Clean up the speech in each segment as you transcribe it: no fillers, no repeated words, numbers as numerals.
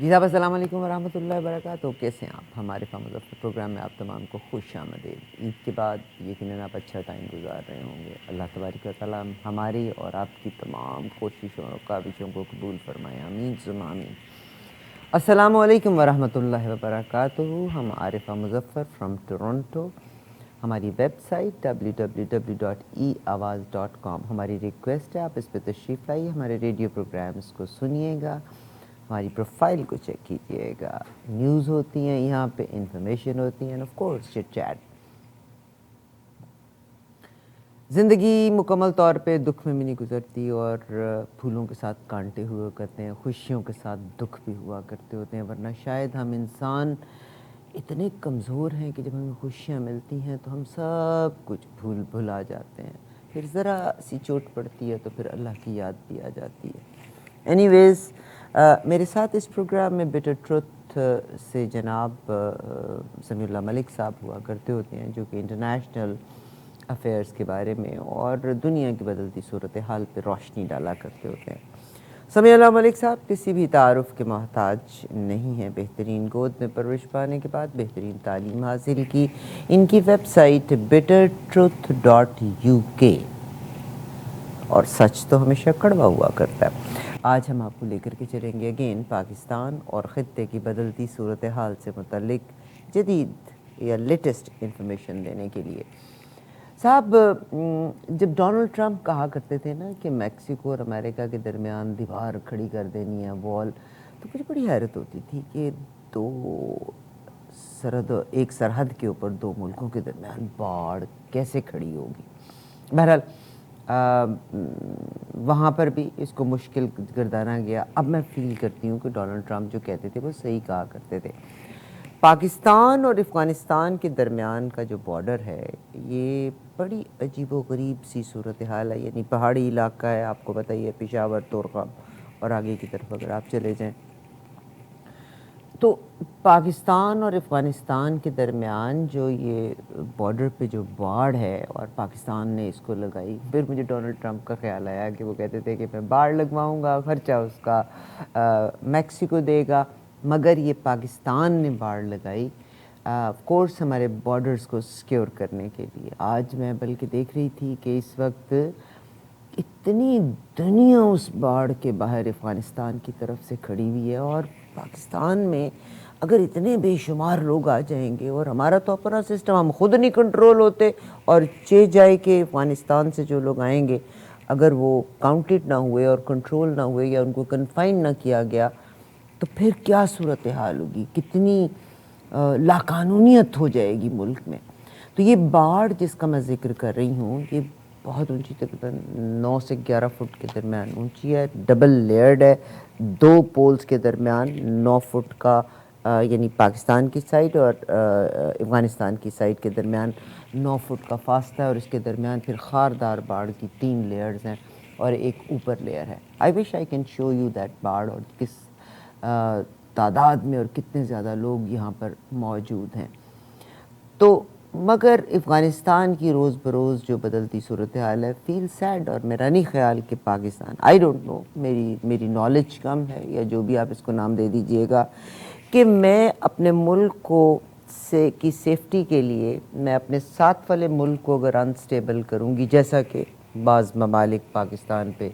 جی صاحب السلام علیکم ورحمۃ اللہ وبرکاتہ. کیسے ہیں آپ؟ ہمارے مظفر پروگرام میں آپ تمام کو خوش آمدید. عید کے بعد یقیناً آپ اچھا ٹائم گزار رہے ہوں گے. اللہ تبارک و تعالیٰ ہماری اور آپ کی تمام کوششوں اور کاوشوں کو قبول فرمائے. آمین ثم آمین. السلام علیکم ورحمۃ اللہ وبرکاتہ. ہم عارفہ مظفر فرام ٹورنٹو. ہماری ویب سائٹ www.eawaz.com. ہماری ریکویسٹ ہے آپ اس پہ تشریف لائیے, ہمارے ریڈیو پروگرامز کو سنیے گا, ہماری پروفائل کو چیک کیجیے گا. نیوز ہوتی ہیں یہاں پہ, انفارمیشن ہوتی ہیں, آف کورس چٹ چیٹ. زندگی مکمل طور پہ دکھ میں بھی نہیں گزرتی, اور پھولوں کے ساتھ کانٹے ہوا کرتے ہیں, خوشیوں کے ساتھ دکھ بھی ہوا کرتے ہوتے ہیں. ورنہ شاید ہم انسان اتنے کمزور ہیں کہ جب ہمیں خوشیاں ملتی ہیں تو ہم سب کچھ بھلا جاتے ہیں. پھر ذرا سی چوٹ پڑتی ہے تو پھر اللہ کی یاد بھی آ جاتی ہے. اینی ویز, میرے ساتھ اس پروگرام میں بٹر ٹروتھ سے جناب سمیع اللہ ملک صاحب ہوا کرتے ہوتے ہیں, جو کہ انٹرنیشنل افیئرس کے بارے میں اور دنیا کی بدلتی صورتحال پہ روشنی ڈالا کرتے ہوتے ہیں. سمیع اللہ ملک صاحب کسی بھی تعارف کے محتاج نہیں ہیں. بہترین گود میں پرورش پانے کے بعد بہترین تعلیم حاصل کی. ان کی ویب سائٹ bittertruth.uk, اور سچ تو ہمیشہ کڑوا ہوا کرتا ہے. آج ہم آپ کو لے کر کے چلیں گے اگین پاکستان اور خطے کی بدلتی صورتحال سے متعلق جدید یا لیٹسٹ انفارمیشن دینے کے لیے. صاحب, جب ڈونلڈ ٹرمپ کہا کرتے تھے نا کہ میکسیکو اور امریکہ کے درمیان دیوار کھڑی کر دینی ہے, وال, تو مجھے بڑی حیرت ہوتی تھی کہ ایک سرحد کے اوپر دو ملکوں کے درمیان باڑ کیسے کھڑی ہوگی. بہرحال وہاں پر بھی اس کو مشکل گردانا گیا. اب میں فیل کرتی ہوں کہ ڈونلڈ ٹرمپ جو کہتے تھے وہ صحیح کہا کرتے تھے. پاکستان اور افغانستان کے درمیان کا جو بارڈر ہے یہ بڑی عجیب و غریب سی صورتحال ہے. یعنی پہاڑی علاقہ ہے, آپ کو بتائیے, پشاور, طورخم اور آگے کی طرف اگر آپ چلے جائیں تو پاکستان اور افغانستان کے درمیان جو یہ بارڈر پہ جو باڑ ہے اور پاکستان نے اس کو لگائی. پھر مجھے ڈونلڈ ٹرمپ کا خیال آیا کہ وہ کہتے تھے کہ میں باڑ لگواؤں گا, خرچہ اس کا میکسیکو دے گا, مگر یہ پاکستان نے باڑ لگائی آف کورس ہمارے بارڈرز کو سیکیور کرنے کے لیے. آج میں بلکہ دیکھ رہی تھی کہ اس وقت اتنی دنیا اس باڑ کے باہر افغانستان کی طرف سے کھڑی ہوئی ہے, اور پاکستان میں اگر اتنے بے شمار لوگ آ جائیں گے, اور ہمارا تو اپنا سسٹم, ہم خود نہیں کنٹرول ہوتے, اور جائے کہ افغانستان سے جو لوگ آئیں گے اگر وہ کاؤنٹڈ نہ ہوئے اور کنٹرول نہ ہوئے یا ان کو کنفائن نہ کیا گیا تو پھر کیا صورتحال ہوگی, کتنی لاقانونیت ہو جائے گی ملک میں. تو یہ باڑ جس کا میں ذکر کر رہی ہوں یہ بہت اونچی, تقریباً 9 سے 11 فٹ کے درمیان اونچی ہے, ڈبل لیئرڈ ہے. 2 پولز کے درمیان 9 فٹ کا یعنی پاکستان کی سائڈ اور افغانستان کی سائڈ کے درمیان 9 فٹ کا فاصلہ ہے, اور اس کے درمیان پھر خاردار باڑ کی 3 لیئرز ہیں اور ایک اوپر لیئر ہے. I wish I can show you that باڑ, اور کس تعداد میں اور کتنے زیادہ لوگ یہاں پر موجود ہیں. تو مگر افغانستان کی روز بروز جو بدلتی صورتحال ہے فیل سیڈ, اور میرا نہیں خیال کہ پاکستان, آئی ڈونٹ نو, میری نالج کم ہے یا جو بھی آپ اس کو نام دے دیجئے گا, کہ میں اپنے ملک کو کی سیفٹی کے لیے میں اپنے ساتھ والے ملک کو اگر انسٹیبل کروں گی, جیسا کہ بعض ممالک پاکستان پہ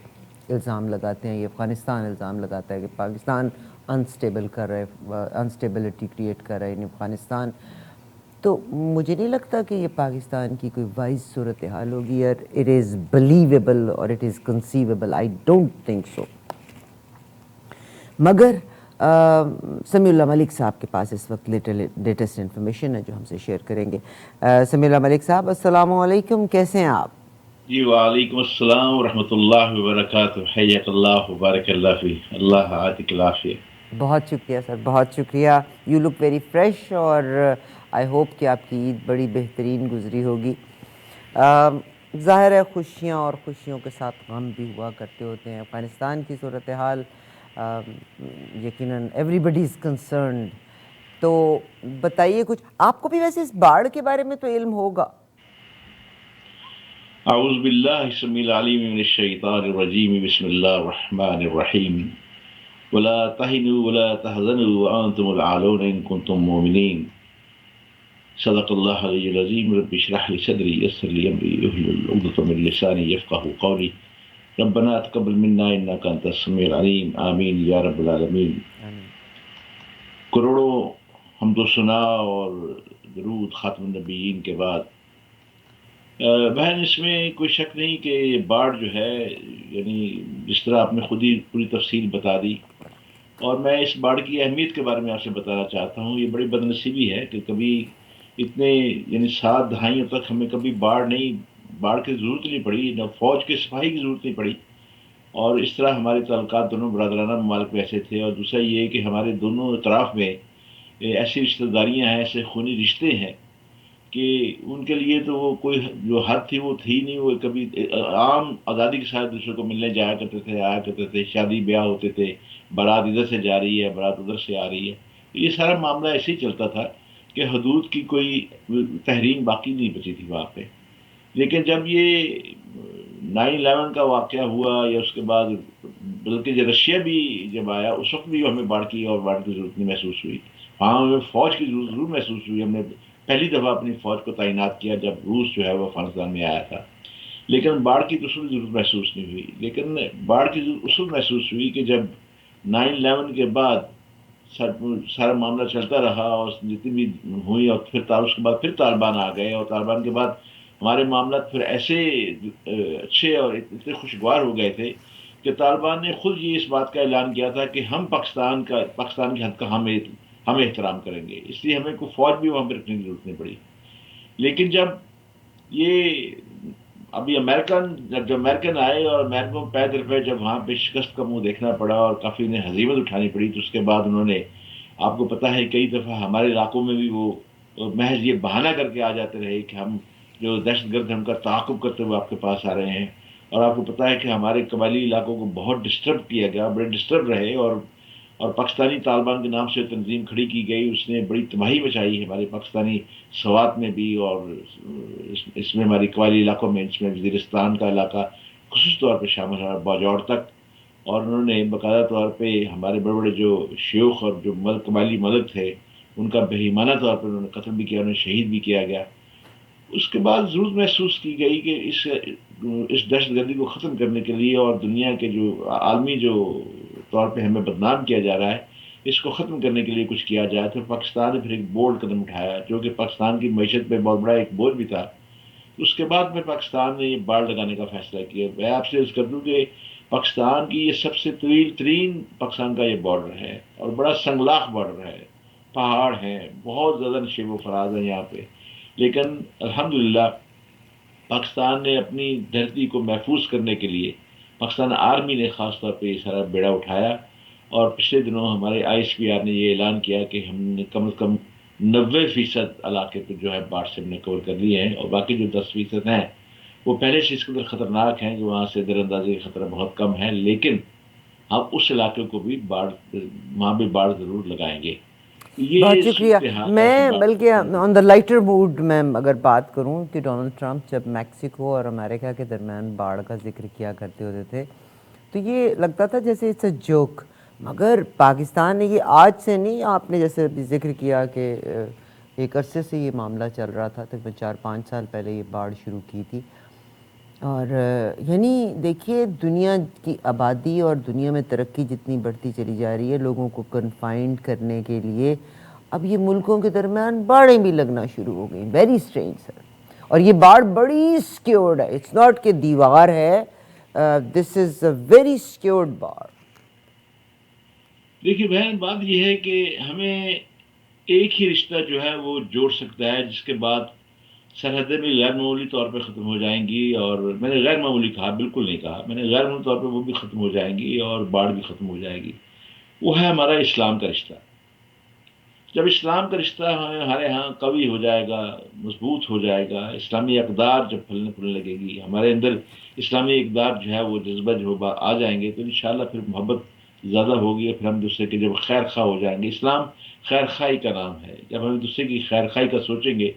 الزام لگاتے ہیں, یہ افغانستان الزام لگاتا ہے کہ پاکستان انسٹیبل کر رہے, انسٹیبلٹی کریٹ کر رہے ہیں افغانستان, تو مجھے نہیں لگتا کہ یہ پاکستان کی کوئی وائز صورتحال ہوگی, اور اٹ از بلیویبل اور it is conceivable, I don't think so. مگر سمیع اللہ ملک صاحب کے پاس اس وقت لیٹسٹ انفارمیشن ہے جو ہم سے شیئر کریں گے. سمیع اللہ ملک صاحب السلام علیکم, کیسے ہیں آپ؟ جی وعلیکم السلام ورحمۃ اللہ وبرکاتہ. حیاک اللہ وبارک اللہ فی, اللہ آتک العافیہ. بہت شکریہ سر, بہت شکریہ. یو لک ویری فریش, اور آئی ہوپ کہ آپ کی عید بڑی بہترین گزری ہوگی. ظاہر ہے خوشیاں اور خوشیوں کے ساتھ غم بھی ہوا کرتے ہوتے ہیں. افغانستان کی صورتحال یقیناً ایوری بڈی از کنسرنڈ. تو بتائیے کچھ, آپ کو بھی ویسے اس باڑ کے بارے میں تو علم ہوگا. اعوذ باللہ السمیع العلیم من الشیطان الرجیم, بسم اللہ الرحمن الرحیم. ولا تهنوا ولا تحزنوا وأنتم الأعلون إن كنتم مؤمنين صدق الله العلي العظيم رب اشرح لي صدري يسر لي أمري واحلل عقدة من لساني يفقهوا قولي ربنا تقبل منا إنك أنت السميع العليم آمين يا رب العالمين. آمین. کروڑوں حمد و ثنا اور درود خاتم النبیین کے بعد بہن اس میں کوئی شک نہیں کہ یہ باڑ جو ہے، یعنی جس طرح آپ نے خود ہی پوری تفصیل بتا دی، اور میں اس باڑ کی اہمیت کے بارے میں آپ سے بتانا چاہتا ہوں. یہ بڑی بد نصیبی ہے کہ کبھی اتنے یعنی 7 دہائیوں تک ہمیں کبھی باڑ کی ضرورت نہیں پڑی، نہ فوج کے سپاہی کی ضرورت نہیں پڑی. اور اس طرح ہمارے تعلقات دونوں برادرانہ ممالک میں ایسے تھے. اور دوسرا یہ کہ ہمارے دونوں اطراف میں ایسی رشتہ داریاں ہیں، ایسے خونی رشتے ہیں کہ ان کے لیے تو وہ کوئی جو حد تھی وہ تھی نہیں. وہ کبھی عام آزادی کے ساتھ دوسرے کو ملنے جایا کرتے تھے، آیا کرتے تھے، شادی بیاہ ہوتے تھے، بارات ادھر سے جا رہی ہے، بارات ادھر سے آ رہی ہے. یہ سارا معاملہ ایسے ہی چلتا تھا کہ حدود کی کوئی تحریم باقی نہیں بچی تھی وہاں پہ. لیکن جب یہ 9/11 کا واقعہ ہوا یا اس کے بعد، بلکہ جو رشیا بھی جب آیا اس وقت بھی ہمیں باڑ کی ضرورت نہیں محسوس ہوئی. ہاں ہمیں فوج کی ضرورت ضرور محسوس ہوئی. ہم نے پہلی دفعہ اپنی فوج کو تعینات کیا جب روس جو ہے وہ افغانستان میں آیا تھا. لیکن باڑ کی دوسری ضرورت محسوس نہیں ہوئی. لیکن باڑ کی ضرورت اس وقت محسوس ہوئی کہ جب 9/11 کے بعد سارا معاملہ چلتا رہا اور جتنی بھی ہوئی، اور پھر اس کے بعد پھر طالبان آ گئے، اور طالبان کے بعد ہمارے معاملات پھر ایسے اچھے اور اتنے خوشگوار ہو گئے تھے کہ طالبان نے خود یہ اس بات کا اعلان کیا تھا کہ ہم پاکستان کی حد کا ہم احترام کریں گے. اس لیے ہمیں کوئی فوج بھی وہاں پہ رکھنے کی ضرورت نہیں پڑی. لیکن جب یہ ابھی جب امریکن آئے اور امریکوں پہ در جب وہاں پہ شکست کا منہ دیکھنا پڑا اور کافی انہیں ہزیمت اٹھانی پڑی، تو اس کے بعد انہوں نے، آپ کو پتہ ہے، کئی دفعہ ہمارے علاقوں میں بھی وہ محض یہ بہانہ کر کے آ جاتے رہے کہ ہم جو دہشت گرد ہیں ان کا تعاقب کرتے ہوئے آپ کے پاس آ رہے ہیں. اور آپ کو پتہ ہے کہ ہمارے قبائلی علاقوں کو بہت ڈسٹرب کیا گیا، بڑے ڈسٹرب رہے. اور پاکستانی طالبان کے نام سے تنظیم کھڑی کی گئی، اس نے بڑی تباہی مچائی ہمارے پاکستانی سوات میں بھی، اور اس میں ہماری قبائلی علاقوں میں، اس میں وزیرستان کا علاقہ خصوص طور پہ شامل ہے، باجوڑ تک. اور انہوں نے باقاعدہ طور پہ ہمارے بڑے بڑے جو شیوخ اور جو قبائلی ملک تھے ان کا بہیمانہ طور پر انہوں نے قتل بھی کیا، انہیں شہید بھی کیا گیا. اس کے بعد ضرورت محسوس کی گئی کہ اس دہشت گردی کو ختم کرنے کے لیے، اور دنیا کے جو عالمی جو طور پہ ہمیں بدنام کیا جا رہا ہے، اس کو ختم کرنے کے لیے کچھ کیا جائے. تو پاکستان نے پھر ایک بولڈ قدم اٹھایا جو کہ پاکستان کی معیشت پہ بہت بڑا ایک بوجھ بھی تھا. اس کے بعد میں پاکستان نے یہ باڑ لگانے کا فیصلہ کیا. میں آپ سے عرض کر دوں کہ پاکستان کی یہ سب سے طویل ترین پاکستان کا یہ بارڈر ہے، اور بڑا سنگلاخ بارڈر ہے. پہاڑ ہیں، بہت زیادہ نشیب و فراز ہیں یہاں پہ. لیکن الحمدللہ پاکستان نے اپنی دھرتی کو محفوظ کرنے کے لیے، پاکستان آرمی نے خاص طور پہ یہ سارا بیڑا اٹھایا. اور پچھلے دنوں ہمارے ISPR نے یہ اعلان کیا کہ ہم نے کم از کم 90% علاقے پہ جو ہے باڑ سے ہم نے کور کر لیے ہیں، اور باقی جو 10% ہیں وہ پہلے سے اس قدر خطرناک ہیں کہ وہاں سے در اندازی کا خطرہ بہت کم ہے. لیکن ہم اس علاقے کو بھی وہاں بھی باڑ ضرور لگائیں گے. یہ بہت شکریہ. صورتحال ہے کہ میں بلکہ آن دا لائٹر موڈ میں اگر بات کروں کہ ڈونلڈ ٹرمپ جب میکسیکو اور امریکہ کے درمیان باڑ کا ذکر کیا کرتے ہوتے تھے تو یہ لگتا تھا جیسے اٹس اے جوک. مگر پاکستان نے یہ آج سے نہیں، آپ نے جیسے ذکر کیا کہ ایک عرصے سے یہ معاملہ چل رہا تھا، تقریباً 4-5 سال پہلے یہ باڑ شروع کی تھی. اور یعنی دیکھیے دنیا کی آبادی اور دنیا میں ترقی جتنی بڑھتی چلی جا رہی ہے، لوگوں کو کنفائنڈ کرنے کے لیے اب یہ ملکوں کے درمیان باڑیں بھی لگنا شروع ہو گئیں. ویری اسٹرینج سر. اور یہ باڑ بڑی سیکیورڈ ہے، اٹس ناٹ کہ دیوار ہے، دس از اے ویری سیکیورڈ باڑ. دیکھیے بہن، بات یہ ہے کہ ہمیں ایک ہی رشتہ جو ہے وہ جوڑ سکتا ہے جس کے بعد سرحدیں بھی غیر معمولی طور پہ ختم ہو جائیں گی. اور میں نے غیر معمولی کہا، بالکل نہیں کہا میں نے، غیر معمولی طور پہ وہ بھی ختم ہو جائیں گی اور باڑ بھی ختم ہو جائے گی. وہ ہے ہمارا اسلام کا رشتہ. جب اسلام کا رشتہ ہمارے ہاں قوی ہو جائے گا، مضبوط ہو جائے گا، اسلامی اقدار جب پھلنے پھولنے لگے گی، ہمارے اندر اسلامی اقدار جو ہے وہ جذبہ جو آ جائیں گے، تو انشاءاللہ پھر محبت زیادہ ہوگی. اور پھر ہم دوسرے کے جب خیر خواہ ہو جائیں گے. اسلام خیر خواہی کا نام ہے. جب ہم دوسرے کی خیر خواہی کا سوچیں گے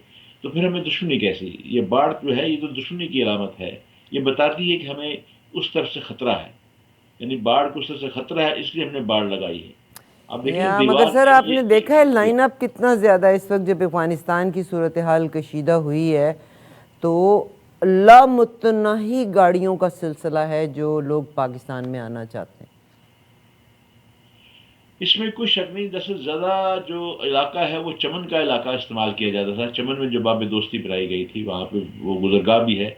تو پھر ہمیں دشمنی کیسی؟ یہ باڑ جو ہے یہ تو دشمنی کی علامت ہے. یہ بتاتی ہے کہ ہمیں اس طرف سے خطرہ ہے. یعنی باڑ کو اس طرح سے خطرہ ہے، اس لیے ہم نے باڑ لگائی ہے. اب دیکھیں یا مگر دیوار سر میں آپ نے دیکھا ہے یہ لائن اپ کتنا زیادہ اس وقت جب افغانستان کی صورتحال کشیدہ ہوئی ہے تو لامتناہی گاڑیوں کا سلسلہ ہے جو لوگ پاکستان میں آنا چاہتے ہیں. اس میں کوئی شک نہیں. دراصل زیادہ جو علاقہ ہے وہ چمن کا علاقہ استعمال کیا جاتا تھا. چمن میں جو باب دوستی بنائی گئی تھی وہاں پہ وہ گزرگاہ بھی ہے.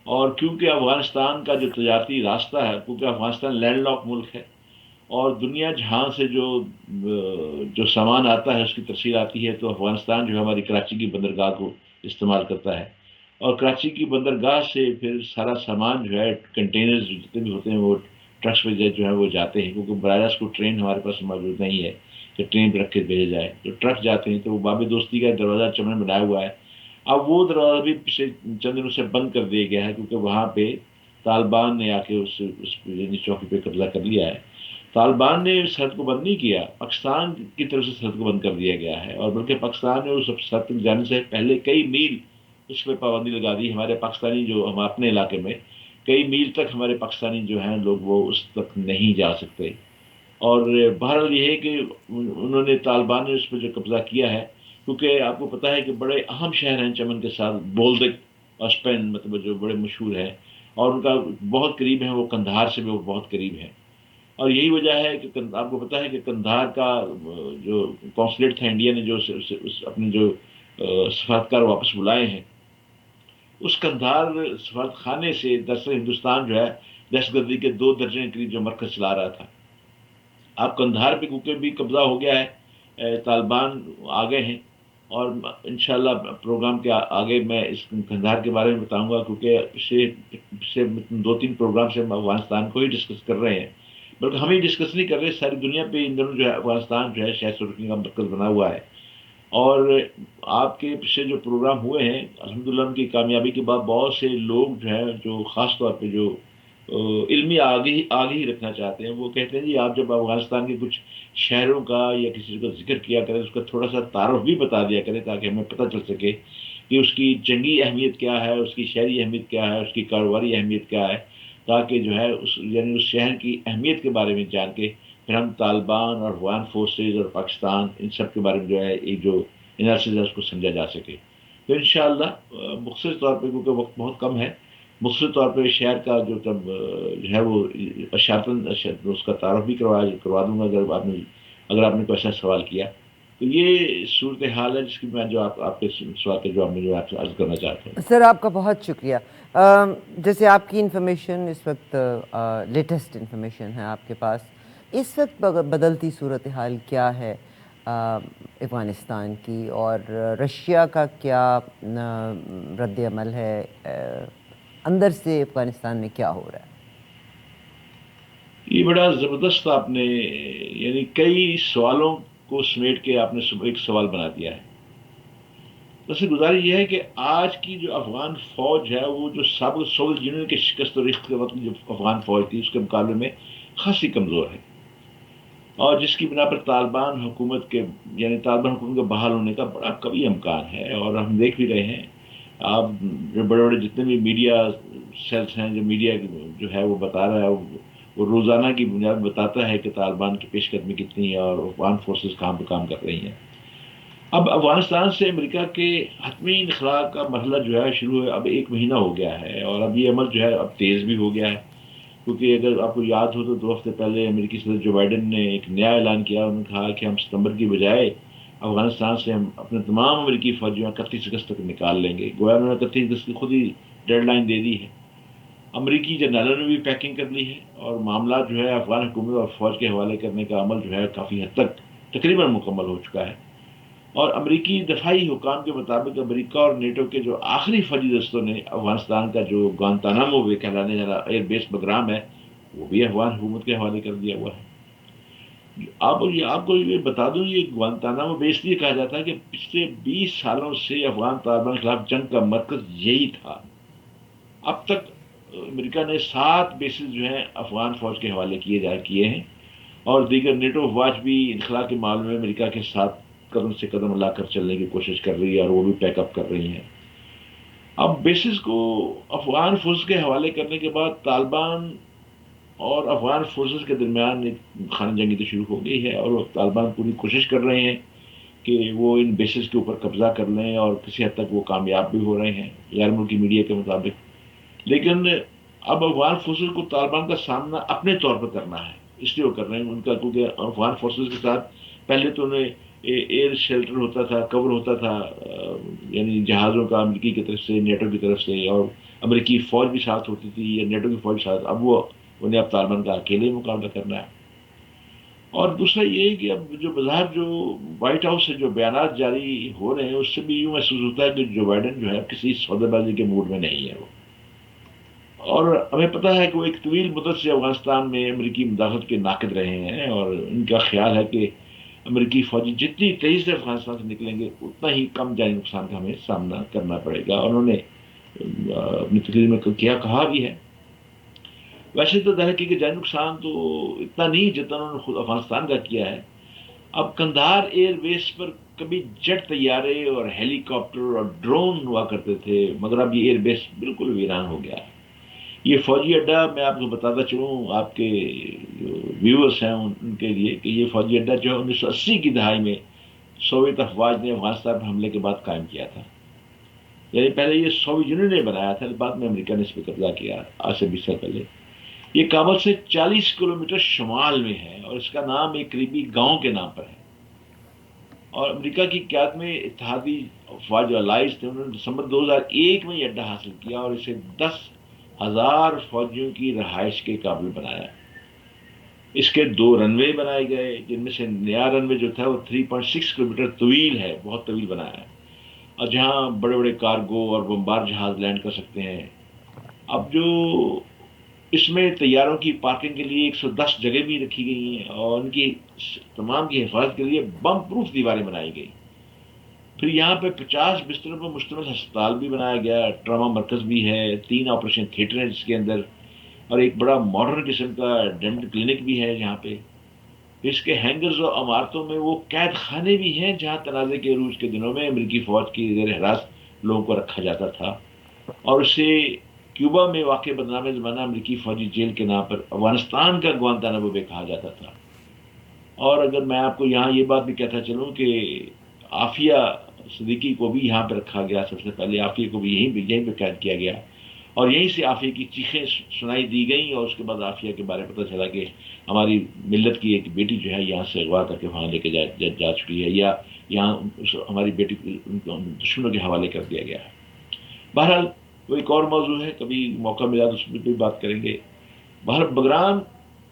اور کیونکہ افغانستان کا جو تجارتی راستہ ہے، کیونکہ افغانستان لینڈ لاک ملک ہے اور دنیا جہاں سے جو سامان آتا ہے اس کی تفصیل آتی ہے، تو افغانستان جو ہے ہماری کراچی کی بندرگاہ کو استعمال کرتا ہے. اور کراچی کی بندرگاہ سے پھر سارا سامان جو ہے کنٹینرز جتنے بھی ہوتے ہیں وہ ٹرکس پہ جو ہے وہ جاتے ہیں، کیونکہ براہ راست کو ٹرین ہمارے پاس موجود نہیں ہے کہ ٹرین پہ رکھ کے بھیجا جائے. تو ٹرک جاتے ہیں تو وہ باب دوستی کا دروازہ چمن میں بنایا ہوا ہے. اب وہ دروازہ بھی پچھلے چند دنوں سے بند کر دیا گیا ہے، کیونکہ وہاں پہ طالبان نے آ کے یعنی چوکی پہ قبضہ کر لیا ہے. طالبان نے سرحد کو بند نہیں کیا، پاکستان کی طرف سے سرحد کو بند کر دیا گیا ہے. اور بلکہ پاکستان نے اس سرحد تک جانے سے پہلے کئی میل اس پہ پابندی لگا دی. ہمارے پاکستانی جو ہم اپنے علاقے میں کئی میل تک ہمارے پاکستانی جو ہیں لوگ وہ اس تک نہیں جا سکتے. اور بہرحال یہ ہے کہ انہوں نے طالبان نے اس پہ جو قبضہ کیا ہے، کیونکہ آپ کو پتہ ہے کہ بڑے اہم شہر ہیں چمن کے ساتھ بولدک اور اسپین، مطلب جو بڑے مشہور ہیں اور ان کا بہت قریب ہے، وہ قندھار سے بھی وہ بہت قریب ہیں. اور یہی وجہ ہے کہ آپ کو پتہ ہے کہ قندھار کا جو کونسلیٹ تھا انڈیا نے جو اپنے جو سفارتکار واپس بلائے ہیں، اس قندھار سفارت خانے سے دراصل ہندوستان جو ہے دہشت گردی کے 2 درجن کے قریب جو مرکز چلا رہا تھا. اب قندھار پہ کیونکہ بھی قبضہ ہو گیا ہے، طالبان آ گئے ہیں. اور انشاءاللہ پروگرام کے آگے میں اس قندھار کے بارے میں بتاؤں گا، کیونکہ پچھلے 2-3 پروگرام سے ہم افغانستان کو ہی ڈسکس کر رہے ہیں. بلکہ ہم ہی ڈسکس نہیں کر رہے، ساری دنیا پہ ان دنوں جو ہے افغانستان جو ہے شہر سرخی کا مرکز بنا ہوا ہے. اور آپ کے پچھلے جو پروگرام ہوئے ہیں الحمدللہ ان کی کامیابی کے بعد بہت سے لوگ جو ہیں جو خاص طور پہ جو علمی آگہی رکھنا چاہتے ہیں، وہ کہتے ہیں جی آپ جب افغانستان کے کچھ شہروں کا یا کسی کا ذکر کیا کریں اس کا تھوڑا سا تعارف بھی بتا دیا کریں، تاکہ ہمیں پتہ چل سکے کہ اس کی جنگی اہمیت کیا ہے، اس کی شہری اہمیت کیا ہے، اس کی کاروباری اہمیت کیا ہے، تاکہ جو ہے یعنی اس شہر کی اہمیت کے بارے میں جان کے پھر ہم طالبان اور افغان فورسز اور پاکستان ان سب کے بارے میں جو ہے ایک جو انالیسز ہے اس کو سمجھا جا سکے. تو انشاءاللہ مختصر طور پہ، کیونکہ وقت بہت کم ہے، مختصر طور پہ شہر کا جو ہے وہ اشارتاً اس کا تعارف بھی کروا دوں گا اگر آپ نے کوئی ایسا سوال کیا. تو یہ صورتحال ہے جس کی میں جو آپ کے سوال کے جواب میں جو آپ سے عرض کرنا چاہتا ہوں. سر آپ کا بہت شکریہ. جیسے آپ کی انفارمیشن اس وقت لیٹسٹ انفارمیشن ہے آپ کے پاس، اس وقت بدلتی صورتحال کیا ہے افغانستان کی، اور رشیا کا کیا رد عمل ہے، اندر سے افغانستان میں کیا ہو رہا ہے؟ یہ بڑا زبردست آپ نے یعنی کئی سوالوں کو سمیٹ کے آپ نے ایک سوال بنا دیا ہے. ویسے گزارش یہ ہے کہ آج کی جو افغان فوج ہے وہ جو سابق سوویت یونین کے شکست و ریخت کے وقت جو افغان فوج تھی اس کے مقابلے میں خاصی کمزور ہے. اور جس کی بنا پر طالبان حکومت کے بحال ہونے کا بڑا قوی امکان ہے. اور ہم دیکھ بھی رہے ہیں، آپ جو بڑے بڑے جتنے بھی میڈیا سیلس ہیں، جو میڈیا جو ہے وہ بتا رہا ہے، وہ روزانہ کی بنیاد بتاتا ہے کہ طالبان کی پیش قدمی کتنی ہے اور افغان فورسز کہاں پہ کام کر رہی ہیں. اب افغانستان سے امریکہ کے حتمی انخلاء کا مرحلہ جو ہے شروع ہے. اب 1 مہینہ ہو گیا ہے اور اب یہ عمل جو ہے اب تیز بھی ہو گیا ہے. کیونکہ اگر آپ کو یاد ہو تو 2 ہفتے پہلے امریکی صدر جو بائیڈن نے ایک نیا اعلان کیا. انہوں نے کہا کہ ہم ستمبر کی بجائے افغانستان سے ہم اپنے تمام امریکی فوجیوں 31 اگست تک نکال لیں گے. گویا انہوں نے 31 اگست کی خود ہی ڈیڈ لائن دے دی ہے. امریکی جنرلوں نے بھی پیکنگ کر لی ہے اور معاملات جو ہے افغان حکومت اور فوج کے حوالے کرنے کا عمل جو ہے کافی حد تک تقریباً مکمل ہو چکا ہے. اور امریکی دفاعی حکام کے مطابق امریکہ اور نیٹو کے جو آخری فوجی دستوں نے افغانستان کا جو گوانتانامو بے کہلانے والا ایئر بیس بگرام ہے وہ بھی افغان حکومت کے حوالے کر دیا ہوا ہے. آپ کو یہ بتا دوں، یہ گوانتانامو بے اس لیے کہا جاتا ہے کہ پچھلے 20 سالوں سے افغان طالبان کے خلاف جنگ کا مرکز یہی تھا. اب تک امریکہ نے 7 بیسز جو ہیں افغان فوج کے حوالے کیے ہیں اور دیگر نیٹو افواج بھی انخلا کے معاملے میں امریکہ کے ساتھ قدم سے قدم لا کر چلنے کی کوشش کر رہی ہے اور وہ بھی پیک اپ کر رہی ہیں. اب بیسز کو افغان فوج کے حوالے کرنے کے بعد طالبان اور افغان فورسز کے درمیان ایک خانہ جنگی تو شروع ہو گئی ہے، اور طالبان پوری کوشش کر رہے ہیں کہ وہ ان بیسز کے اوپر قبضہ کر لیں، اور کسی حد تک وہ کامیاب بھی ہو رہے ہیں غیر ملکی میڈیا کے مطابق. لیکن اب افغان فورسز کو طالبان کا سامنا اپنے طور پر کرنا ہے، اس لیے وہ کر رہے ہیں ان کا، کیونکہ افغان فورسز کے ساتھ پہلے تو انہیں ایئر شیلٹر ہوتا تھا، کور ہوتا تھا، یعنی جہازوں کا امریکی کی طرف سے، نیٹو کی طرف سے، اور امریکی فوج بھی ساتھ ہوتی تھی یا نیٹو کی فوج بھی ساتھ. اب وہ انہیں اب طالبان کا اکیلے مقابلہ کرنا ہے. اور دوسرا یہ ہے کہ اب جو بظاہر جو وائٹ ہاؤس سے جو بیانات جاری ہو رہے ہیں، اس سے بھی یوں محسوس ہوتا ہے کہ جو بائیڈن جو ہے کسی سودے بازی کے موڈ میں نہیں ہے وہ. اور ہمیں پتہ ہے کہ وہ ایک طویل مدت سے افغانستان میں امریکی مداخلت کے ناقد رہے ہیں، اور ان کا خیال ہے کہ امریکی فوجی جتنی تیزی سے افغانستان سے نکلیں گے اتنا ہی کم جانی نقصان کا ہمیں سامنا کرنا پڑے گا. اور انہوں نے اپنی تقریر میں کہا بھی ہے. ویسے تو ظاہر کی کہ جانی نقصان تو اتنا نہیں جتنا انہوں نے خود افغانستان کا کیا ہے. اب قندھار ایئر بیس پر کبھی جیٹ طیارے اور ہیلی کاپٹر اور ڈرون ہوا کرتے تھے، مگر اب یہ ایئر بیس بالکل ویران ہو گیا ہے. یہ فوجی اڈہ میں آپ کو بتاتا چلوں، آپ کے جو ویورس ہیں ان کے لیے، کہ یہ فوجی اڈہ جو ہے 1980 کی دہائی میں سوویت افواج نے افغانستان پر حملے کے بعد قائم کیا تھا. یعنی پہلے یہ سوویت یونین نے بنایا تھا، بعد میں امریکہ نے اس پہ قبضہ کیا آج سے 20 سال پہلے. یہ کابل سے 40 کلومیٹر شمال میں ہے، اور اس کا نام ایک قریبی گاؤں کے نام پر ہے. اور امریکہ کی قیادت میں اتحادی افواج جو الائز تھے، انہوں نے دسمبر 2001 میں یہ اڈہ حاصل کیا اور اسے 10,000 فوجیوں کی رہائش کے قابل بنایا. اس کے 2 رن وے بنائے گئے، جن میں سے نیا رن وے جو تھا وہ 3.6 کلومیٹر طویل ہے، بہت طویل بنایا ہے، اور جہاں بڑے بڑے کارگو اور بمبار جہاز لینڈ کر سکتے ہیں. اب جو اس میں طیاروں کی پارکنگ کے لیے 110 جگہ بھی رکھی گئی ہیں، اور ان کی تمام کی حفاظت کے لیے بم پروف دیواریں بنائی گئی. پھر یہاں پہ 50 بستروں پر مشتمل ہسپتال بھی بنایا گیا، ٹراما مرکز بھی ہے، 3 آپریشن تھیٹر ہیں جس کے اندر، اور ایک بڑا ماڈرن قسم کا ڈینٹل کلینک بھی ہے یہاں پہ. اس کے ہینگرز اور عمارتوں میں وہ قید خانے بھی ہیں جہاں تنازع کے عروج کے دنوں میں امریکی فوج کی زیر حراست لوگوں کو رکھا جاتا تھا. اور اسے کیوبا میں واقع بدنام زمانہ امریکی فوجی جیل کے نام پر افغانستان کا گوانتانامو بے کہا جاتا تھا. اور اگر میں آپ کو یہاں یہ بات بھی کہتا چلوں کہ عافیہ صدیقی کو بھی یہاں پہ رکھا گیا، سب سے پہلے عافیہ کو بھی یہیں پہ قید کیا گیا، اور یہیں سے عافیہ کی چیخیں سنائی دی گئیں. اور اس کے بعد عافیہ کے بارے میں پتہ چلا کہ ہماری ملت کی ایک بیٹی جو ہے یہاں سے اغوا کر کے وہاں لے کے جا چکی ہے، یا یہاں ہماری بیٹی کو دشمنوں کے حوالے کر دیا گیا ہے. بہرحال وہ ایک اور موضوع ہے، کبھی موقع ملا تو اس میں بھی بات کریں گے. بہرحال بگرام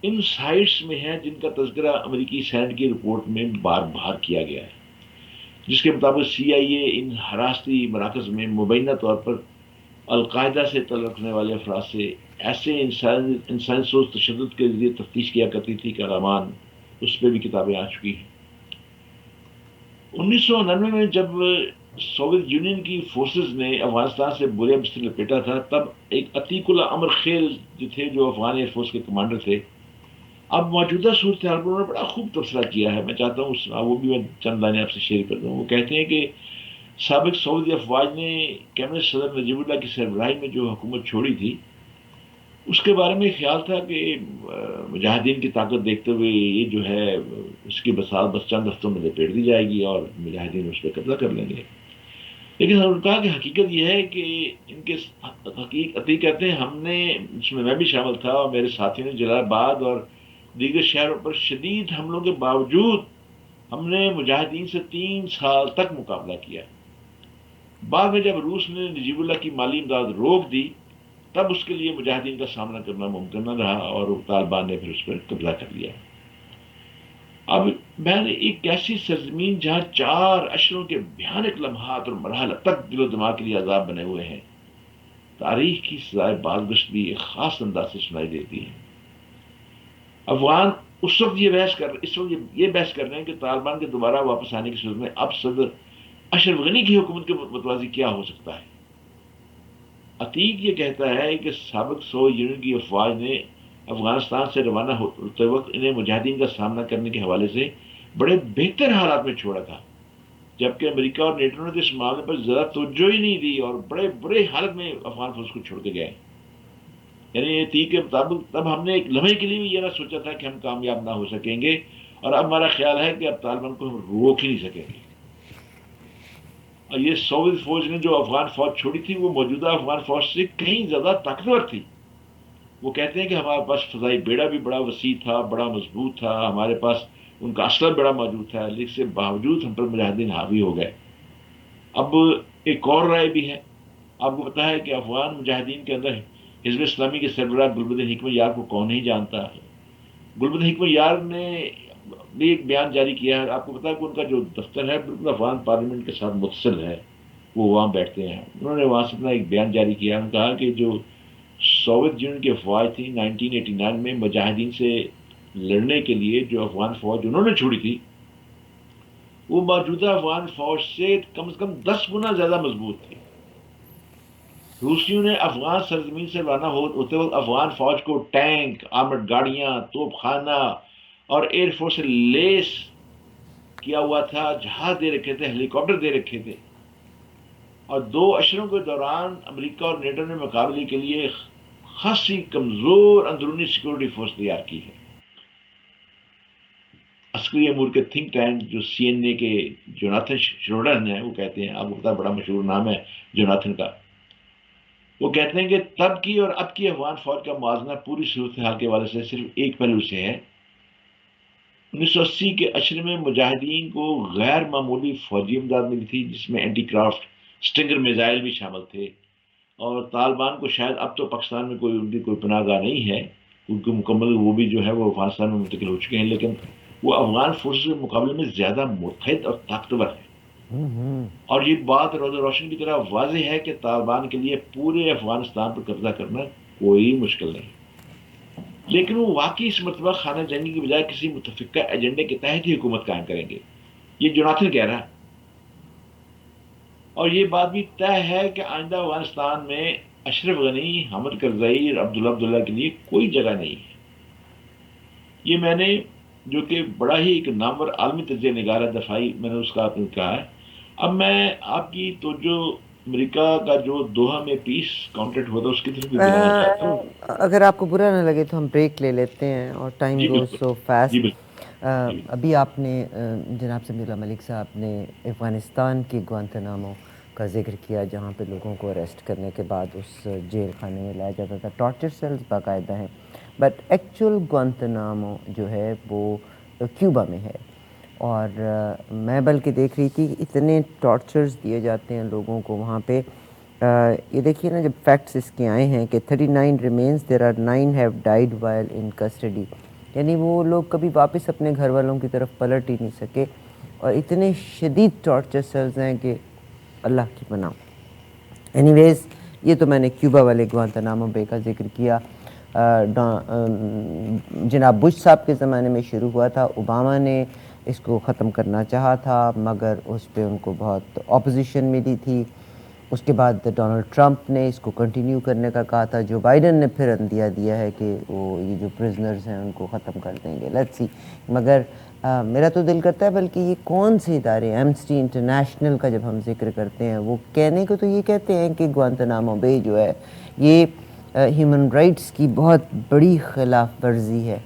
ان سائٹس میں ہے جن کا تذکرہ امریکی سینٹ کی رپورٹ میں بار بار کیا گیا ہے، جس کے مطابق CIA ان حراستی مراکز میں مبینہ طور پر القاعدہ سے تعلق رکھنے والے افراد سے ایسے انسانی سوز تشدد کے ذریعے تفتیش کیا کرتی تھی کہ رامان اس پہ بھی کتابیں آ چکی ہیں. 1999 میں جب سوویت یونین کی فورسز نے افغانستان سے بوریا بستر لپیٹا تھا، تب ایک عتیق اللہ امر خیل جو تھے، جو افغان ایئر فورس کے کمانڈر تھے، اب موجودہ صورتحال پر انہوں نے بڑا خوب تبصرہ کیا ہے. میں چاہتا ہوں وہ بھی میں چند لائنیں آپ سے شیئر کر دوں. وہ کہتے ہیں کہ سابق سعودی افواج نے کیبنٹ صدر نجیب اللہ کی سربراہی میں جو حکومت چھوڑی تھی، اس کے بارے میں خیال تھا کہ مجاہدین کی طاقت دیکھتے ہوئے یہ جو ہے اس کی بساط بس چند ہفتوں میں لپیٹ دی جائے گی اور مجاہدین اس پہ قبضہ کر لیں گے. لیکن انہوں نے کہا کہ حقیقت یہ ہے کہ ان کے حقیقت کہتے ہیں ہم نے، جس میں بھی شامل تھا اور میرے ساتھیوں نے، جلال آباد اور دیگر شہروں پر شدید حملوں کے باوجود ہم نے مجاہدین سے 3 سال تک مقابلہ کیا. بعد میں جب روس نے نجیب اللہ کی مالی امداد روک دی، تب اس کے لیے مجاہدین کا سامنا کرنا ممکن نہ رہا اور طالبان نے پھر اس پر قبضہ کر لیا. اب میں نے ایک ایسی سرزمین جہاں 4 اشروں کے بھیانک لمحات اور مرحلہ تک دل و دماغ کے لیے عذاب بنے ہوئے ہیں، تاریخ کی سزائے بازگشت بھی ایک خاص انداز سے سنائی دیتی ہے. افغان اس وقت یہ بحث کر رہے ہیں کہ طالبان کے دوبارہ واپس آنے کی صورت میں اب صدر اشرف غنی کی حکومت کے متوازی کیا ہو سکتا ہے. عتیق یہ کہتا ہے کہ سابق سوویت یونین کی افواج نے افغانستان سے روانہ ہوتے وقت انہیں مجاہدین کا سامنا کرنے کے حوالے سے بڑے بہتر حالات میں چھوڑا تھا، جبکہ امریکہ اور نیٹو نے تو اس معاملے پر زیادہ توجہ ہی نہیں دی اور بڑے برے حالت میں افغان فوج کو چھوڑ کے گئے. یعنی یہ تھی کہ تب ہم نے ایک لمحے کے لیے بھی یہ نہ سوچا تھا کہ ہم کامیاب نہ ہو سکیں گے، اور اب ہمارا خیال ہے کہ اب طالبان کو ہم روک ہی نہیں سکیں گے۔ اور یہ سوویت فوج نے جو افغان فوج چھوڑی تھی وہ موجودہ افغان فوج سے کہیں زیادہ طاقتور تھی۔ وہ کہتے ہیں کہ ہمارے پاس فضائی بیڑا بھی بڑا وسیع تھا، بڑا مضبوط تھا، ہمارے پاس ان کا اسلحہ بڑا موجود تھا، لیکن اس کے باوجود ہم پر مجاہدین حاوی ہو گئے۔ اب ایک اور رائے بھی ہے، آپ کو پتا ہے کہ افغان مجاہدین کے اندر حزب اسلامی کے سربراہ گلبدین حکمت یار کو کون نہیں جانتا ہے۔ گلبدین حکمت یار نے بھی ایک بیان جاری کیا ہے، آپ کو پتا ہے کہ ان کا جو دفتر ہے بالکل افغان پارلیمنٹ کے ساتھ متصل ہے، وہ وہاں بیٹھتے ہیں۔ انہوں نے وہاں سے اپنا ایک بیان جاری کیا، انہوں نے کہا کہ جو سوویت یونین کی افواج تھی 1989 میں مجاہدین سے لڑنے کے لیے جو افغان فوج انہوں نے چھوڑی تھی، وہ موجودہ افغان فوج سے کم 10 گنا زیادہ مضبوط تھی۔ روسیوں نے افغان سرزمین سے روانہ ہوتے وقت افغان فوج کو ٹینک، آرمڈ گاڑیاں، توپ خانہ اور ایئر فورس سے لیس کیا ہوا تھا، جہاز دے رکھے تھے، ہیلی کاپٹر دے رکھے تھے، اور 2 اشروں کے دوران امریکہ اور نیٹو نے مقابلے کے لیے خاصی کمزور اندرونی سیکورٹی فورس تیار کی ہے۔ عسکری امور کے تھنک ٹینک جو سی این اے کے جوناتھن شروڈن ہیں، وہ کہتے ہیں، آپ کو پتا بڑا مشہور نام ہے جوناتھن کا، وہ کہتے ہیں کہ تب کی اور اب کی افغان فوج کا موازنہ پوری صورتحال کے حوالے سے صرف ایک پہلو سے ہے۔ 1980 کے عشرے میں مجاہدین کو غیر معمولی فوجی امداد ملی تھی، جس میں اینٹی کرافٹ اسٹنگر میزائل بھی شامل تھے، اور طالبان کو شاید اب تو پاکستان میں ان کی کوئی پناہ گاہ نہیں ہے، کیونکہ مکمل وہ بھی جو ہے وہ افغانستان میں منتقل ہو چکے ہیں، لیکن وہ افغان فورسز کے مقابلے میں زیادہ متحد اور طاقتور ہے۔ اور یہ بات روز روشن کی طرح واضح ہے کہ طالبان کے لیے پورے افغانستان پر قبضہ کرنا کوئی مشکل نہیں، لیکن وہ واقعی اس مرتبہ خانہ جنگی کی بجائے کسی متفقہ ایجنڈے کے تحت ہی حکومت قائم کریں گے، یہ جوناتھن کہہ رہا ہے۔ اور یہ بات بھی طے ہے کہ آئندہ افغانستان میں اشرف غنی، حامد کرزئی اور عبداللہ کے لیے کوئی جگہ نہیں ہے۔ یہ میں نے، جو کہ بڑا ہی ایک نامور عالمی تجزیہ نگار ہے دفاعی، میں نے اس کا کہا ہے۔ اب میں آپ کی توجہ امریکہ کا جو دوحہ میں پیس کانٹریکٹ ہوا تھا اس کی طرف بھی دلانا چاہتا ہوں۔ اگر آپ کو برا نہ لگے تو ہم بریک لے لیتے ہیں، اور ٹائم جی گوز بالکل، سو جی فاسٹ۔ بالکل، جی بالکل۔ ابھی آپ نے جناب سمیع اللہ ملک صاحب نے افغانستان کے گوانتانامو کا ذکر کیا، جہاں پہ لوگوں کو اریسٹ کرنے کے بعد اس جیل خانے میں لایا جاتا تھا، ٹارچر سیلز باقاعدہ ہیں، بٹ ایکچوئل گوانتانامو جو ہے وہ کیوبا میں ہے۔ اور میں بلکہ دیکھ رہی تھی کہ اتنے ٹارچرز دیے جاتے ہیں لوگوں کو وہاں پہ۔ یہ دیکھیے نا، جب فیکٹس اس کے آئے ہیں کہ 39 remains, there are 9 have died while in custody, یعنی وہ لوگ کبھی واپس اپنے گھر والوں کی طرف پلٹ ہی نہیں سکے، اور اتنے شدید ٹارچر سیلز ہیں کہ اللہ کی پناہ۔ اینی ویز، یہ تو میں نے کیوبا والے گوانتانامو بے کا ذکر کیا۔ جناب بش صاحب کے زمانے میں شروع ہوا تھا، اوباما نے اس کو ختم کرنا چاہا تھا، مگر اس پہ ان کو بہت اپوزیشن ملی تھی۔ اس کے بعد ڈونلڈ ٹرمپ نے اس کو کنٹینیو کرنے کا کہا تھا، جو بائیڈن نے پھر اندیا دیا ہے کہ وہ یہ جو پرزنرز ہیں ان کو ختم کر دیں گے، لیٹس سی۔ مگر میرا تو دل کرتا ہے، بلکہ یہ کون سے ادارے، ایمنسٹی انٹرنیشنل کا جب ہم ذکر کرتے ہیں، وہ کہنے کو تو یہ کہتے ہیں کہ گوانتانامو بے جو ہے یہ ہیومن رائٹس کی بہت بڑی خلاف ورزی ہے،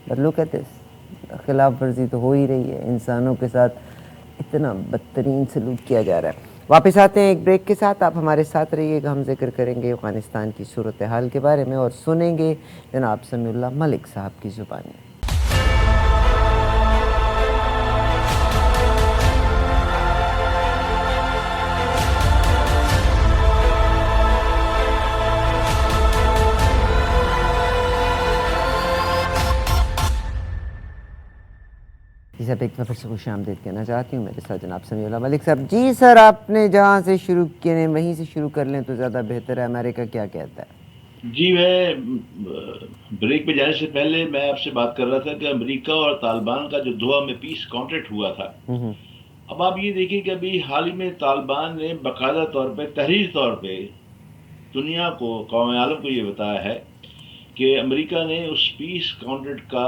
پر لوگ کہتے ہیں خلاف ورزی تو ہو ہی رہی ہے، انسانوں کے ساتھ اتنا بدترین سلوک کیا جا رہا ہے۔ واپس آتے ہیں ایک بریک کے ساتھ، آپ ہمارے ساتھ رہیے گا، ہم ذکر کریں گے افغانستان کی صورتحال کے بارے میں، اور سنیں گے جناب سمیع اللہ ملک صاحب کی زبان میں۔ جی صاحب، ایک پھر سے خوش آمدید کہنا چاہتی ہوں، میرے ساتھ جناب سمیع اللہ ملک صاحب۔ جی سر، آپ نے جہاں سے شروع کیے وہیں سے شروع کر لیں تو زیادہ بہتر ہے۔ امریکہ کیا کہتا ہے؟ جی، میں بریک پہ جانے سے پہلے میں آپ سے بات کر رہا تھا کہ امریکہ اور طالبان کا جو دوحہ میں پیس کانٹریکٹ ہوا تھا، اب آپ یہ دیکھیں کہ ابھی حال ہی میں طالبان نے باقاعدہ طور پہ، تحریری طور پہ دنیا کو، قوم عالم کو یہ بتایا ہے کہ امریکہ نے اس پیس کانٹریکٹ کا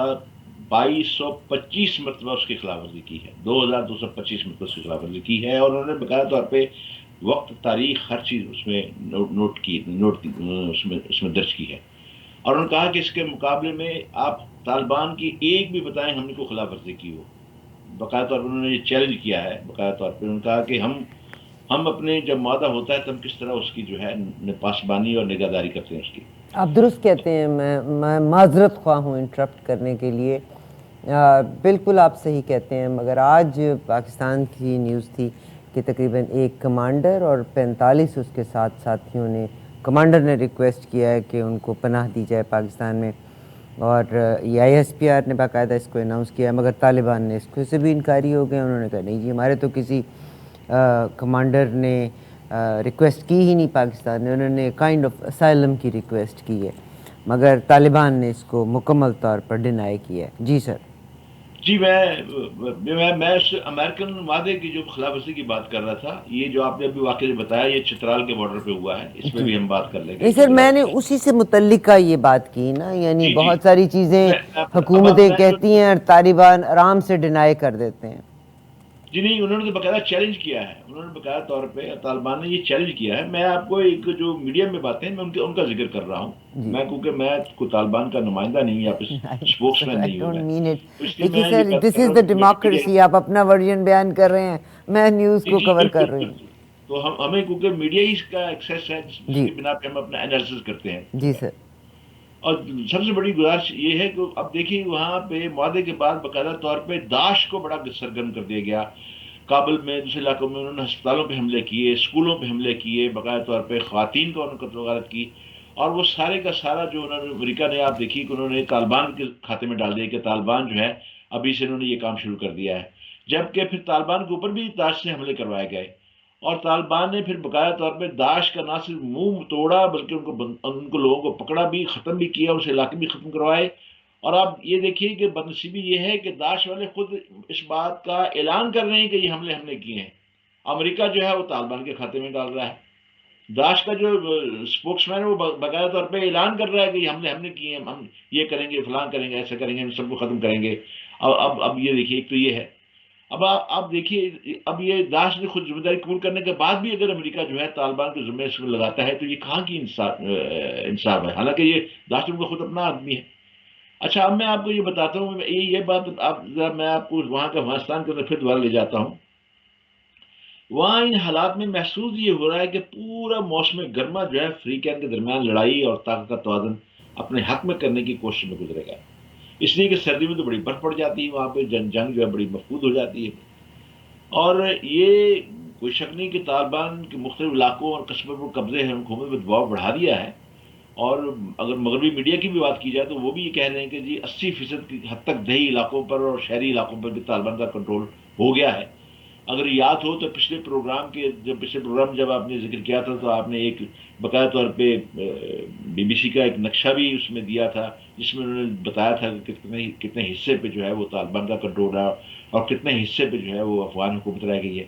2225 مرتبہ اس کی خلاف ورزی کی ہے، 2225 مرتبہ اس کی خلاف ورزی کی ہے، اور انہوں نے باقاعدہ طور پہ وقت، تاریخ، ہر چیز اس میں نوٹ کی، اس میں درج کی ہے۔ اور انہوں نے کہا کہ اس کے مقابلے میں آپ طالبان کی ایک بھی بتائیں ہم نے کوئی خلاف ورزی کی ہو. باقاعدہ طور پر انہوں نے یہ چیلنج کیا ہے، باقاعدہ طور پہ انہوں نے کہا کہ ہم اپنے جب معاہدہ ہوتا ہے تو ہم کس طرح اس کی جو ہے پاسبانی اور نگہداری کرتے ہیں اس کی. آپ درست کہتے ہیں. میں معذرت خواہ ہوں انٹرپٹ کرنے کے لیے. بالکل آپ صحیح کہتے ہیں، مگر آج پاکستان کی نیوز تھی کہ تقریباً ایک کمانڈر اور 45 اس کے ساتھ ساتھیوں نے، کمانڈر نے ریکویسٹ کیا ہے کہ ان کو پناہ دی جائے پاکستان میں، اور یہ ISPR نے باقاعدہ اس کو اناؤنس کیا ہے، مگر طالبان نے اس کو سے بھی انکاری ہو گئے. انہوں نے کہا نہیں جی، ہمارے تو کسی کمانڈر نے ریکویسٹ کی ہی نہیں پاکستان نے، انہوں نے کائنڈ آف اسائلم کی ریکویسٹ کی ہے، مگر طالبان نے اس کو مکمل طور پر ڈینائی کیا ہے. جی سر. جی میں اس امریکن معاہدے کی جو خلاف ورزی کی بات کر رہا تھا، یہ جو آپ نے ابھی واقعہ بتایا یہ چترال کے بارڈر پہ ہوا ہے، اس پہ جی بھی ہم بات کر لیں گے نہیں سر، کبھی میں آپ نے سے. اسی سے متعلقہ یہ بات کی نا، یعنی جی جی. بہت ساری چیزیں اب آپ حکومتیں میں جو کہتی ہیں اور طالبان آرام سے ڈینائی کر دیتے ہیں. جی نہیں، انہوں نے تو باقاعدہ چیلنج کیا ہے، انہوں نے باقاعدہ طور پہ طالبان نے یہ چیلنج کیا ہے. میں آپ کو ایک جو میڈیا میں باتیں میں ان کا ذکر کر رہا ہوں. جی. میں کیونکہ میں کوئی طالبان کا نمائندہ نہیں ہوں یا پھر اسپوکس سر مین آئی نہیں ہوں ڈونٹ میں، مین اٹ. تو اس لیے دیکھیے میں یہ سر، بات دس کر رہا از ہوں دا کہ میڈیا. ڈیموکریسی. آپ اپنا ورژن بیان کر رہے ہیں، میں نیوز جی کو جی کور کر بالکل رہی ہوں. بالکل. تو ہمیں کیونکہ میڈیا ہی اس کا ایکسیس ہے جس جی کی بنا پہ ہم اپنا انالیسس کرتے ہیں جو جی ہے. سر. اور سب سے بڑی گزارش یہ ہے کہ اب دیکھیے وہاں پہ معاہدے کے بعد باقاعدہ طور پہ داعش کو بڑا سرگرم کر دیا گیا. کابل میں دوسرے علاقوں میں انہوں نے ہسپتالوں پہ حملے کیے، اسکولوں پہ حملے کیے، باقاعدہ طور پہ خواتین کو انہوں نے قتل و غارت کی. اور وہ سارے کا سارا جو انہوں نے امریکہ نے، آپ دیکھیے کہ انہوں نے طالبان کے کھاتے میں ڈال دیا کہ طالبان جو ہے ابھی سے انہوں نے یہ کام شروع کر دیا ہے. جبکہ پھر طالبان کے اوپر بھی داعش سے حملے کروائے گئے، اور طالبان نے پھر باقاعدہ طور پہ داعش کا نہ صرف منہ توڑا بلکہ ان کو لوگوں کو پکڑا بھی، ختم بھی کیا، اس علاقے بھی ختم کروائے. اور آپ یہ دیکھیے کہ بدنصیبی یہ ہے کہ داعش والے خود اس بات کا اعلان کر رہے ہیں کہ یہ حملے ہم نے کیے ہیں. امریکہ جو ہے وہ طالبان کے کھاتے میں ڈال رہا ہے. داعش کا جو اسپوکس مین ہے وہ باقاعدہ طور پہ اعلان کر رہا ہے کہ یہ حملے ہم نے کیے ہیں، ہم یہ کریں گے، فلان کریں گے، ایسا کریں گے، ہم سب کو ختم کریں گے. اب یہ دیکھیے، ایک تو یہ ہے. اب آپ دیکھیے، اب یہ داعش نے خود ذمہ داری قبول کرنے کے بعد بھی اگر امریکہ جو ہے طالبان کے ذمہ اس میں لگاتا ہے تو یہ کہاں کی انصاف ہے، حالانکہ یہ داعش ان کا خود اپنا آدمی ہے. اچھا، اب میں آپ کو یہ بتاتا ہوں، یہ بات میں آپ کو وہاں کا افغانستان کے اندر پھر دوبارہ لے جاتا ہوں. وہاں ان حالات میں محسوس یہ ہو رہا ہے کہ پورا موسم گرما جو ہے فریقین کے درمیان لڑائی اور طاقت کا توازن اپنے حق میں کرنے کی کوشش میں گزرے گا. اس لیے کہ سردی میں تو بڑی برف پڑ جاتی ہے وہاں پہ، جنگ جو ہے بڑی مفقود ہو جاتی ہے. اور یہ کوئی شک نہیں کہ طالبان کے مختلف علاقوں اور قصبوں پر قبضے ہیں، حکومت میں دباؤ بڑھا دیا ہے. اور اگر مغربی میڈیا کی بھی بات کی جائے تو وہ بھی یہ کہہ رہے ہیں کہ جی 80% کی حد تک دیہی علاقوں پر اور شہری علاقوں پر بھی طالبان کا کنٹرول ہو گیا ہے. اگر یاد ہو تو پچھلے پروگرام جب آپ نے ذکر کیا تھا تو آپ نے ایک باقاعدہ طور پہ BBC کا ایک نقشہ بھی اس میں دیا تھا، جس میں انہوں نے بتایا تھا کہ کتنے حصے پہ جو ہے وہ طالبان کا کنٹرول ہے اور کتنے حصے پہ جو ہے وہ افغان حکومت رہ گئی ہے.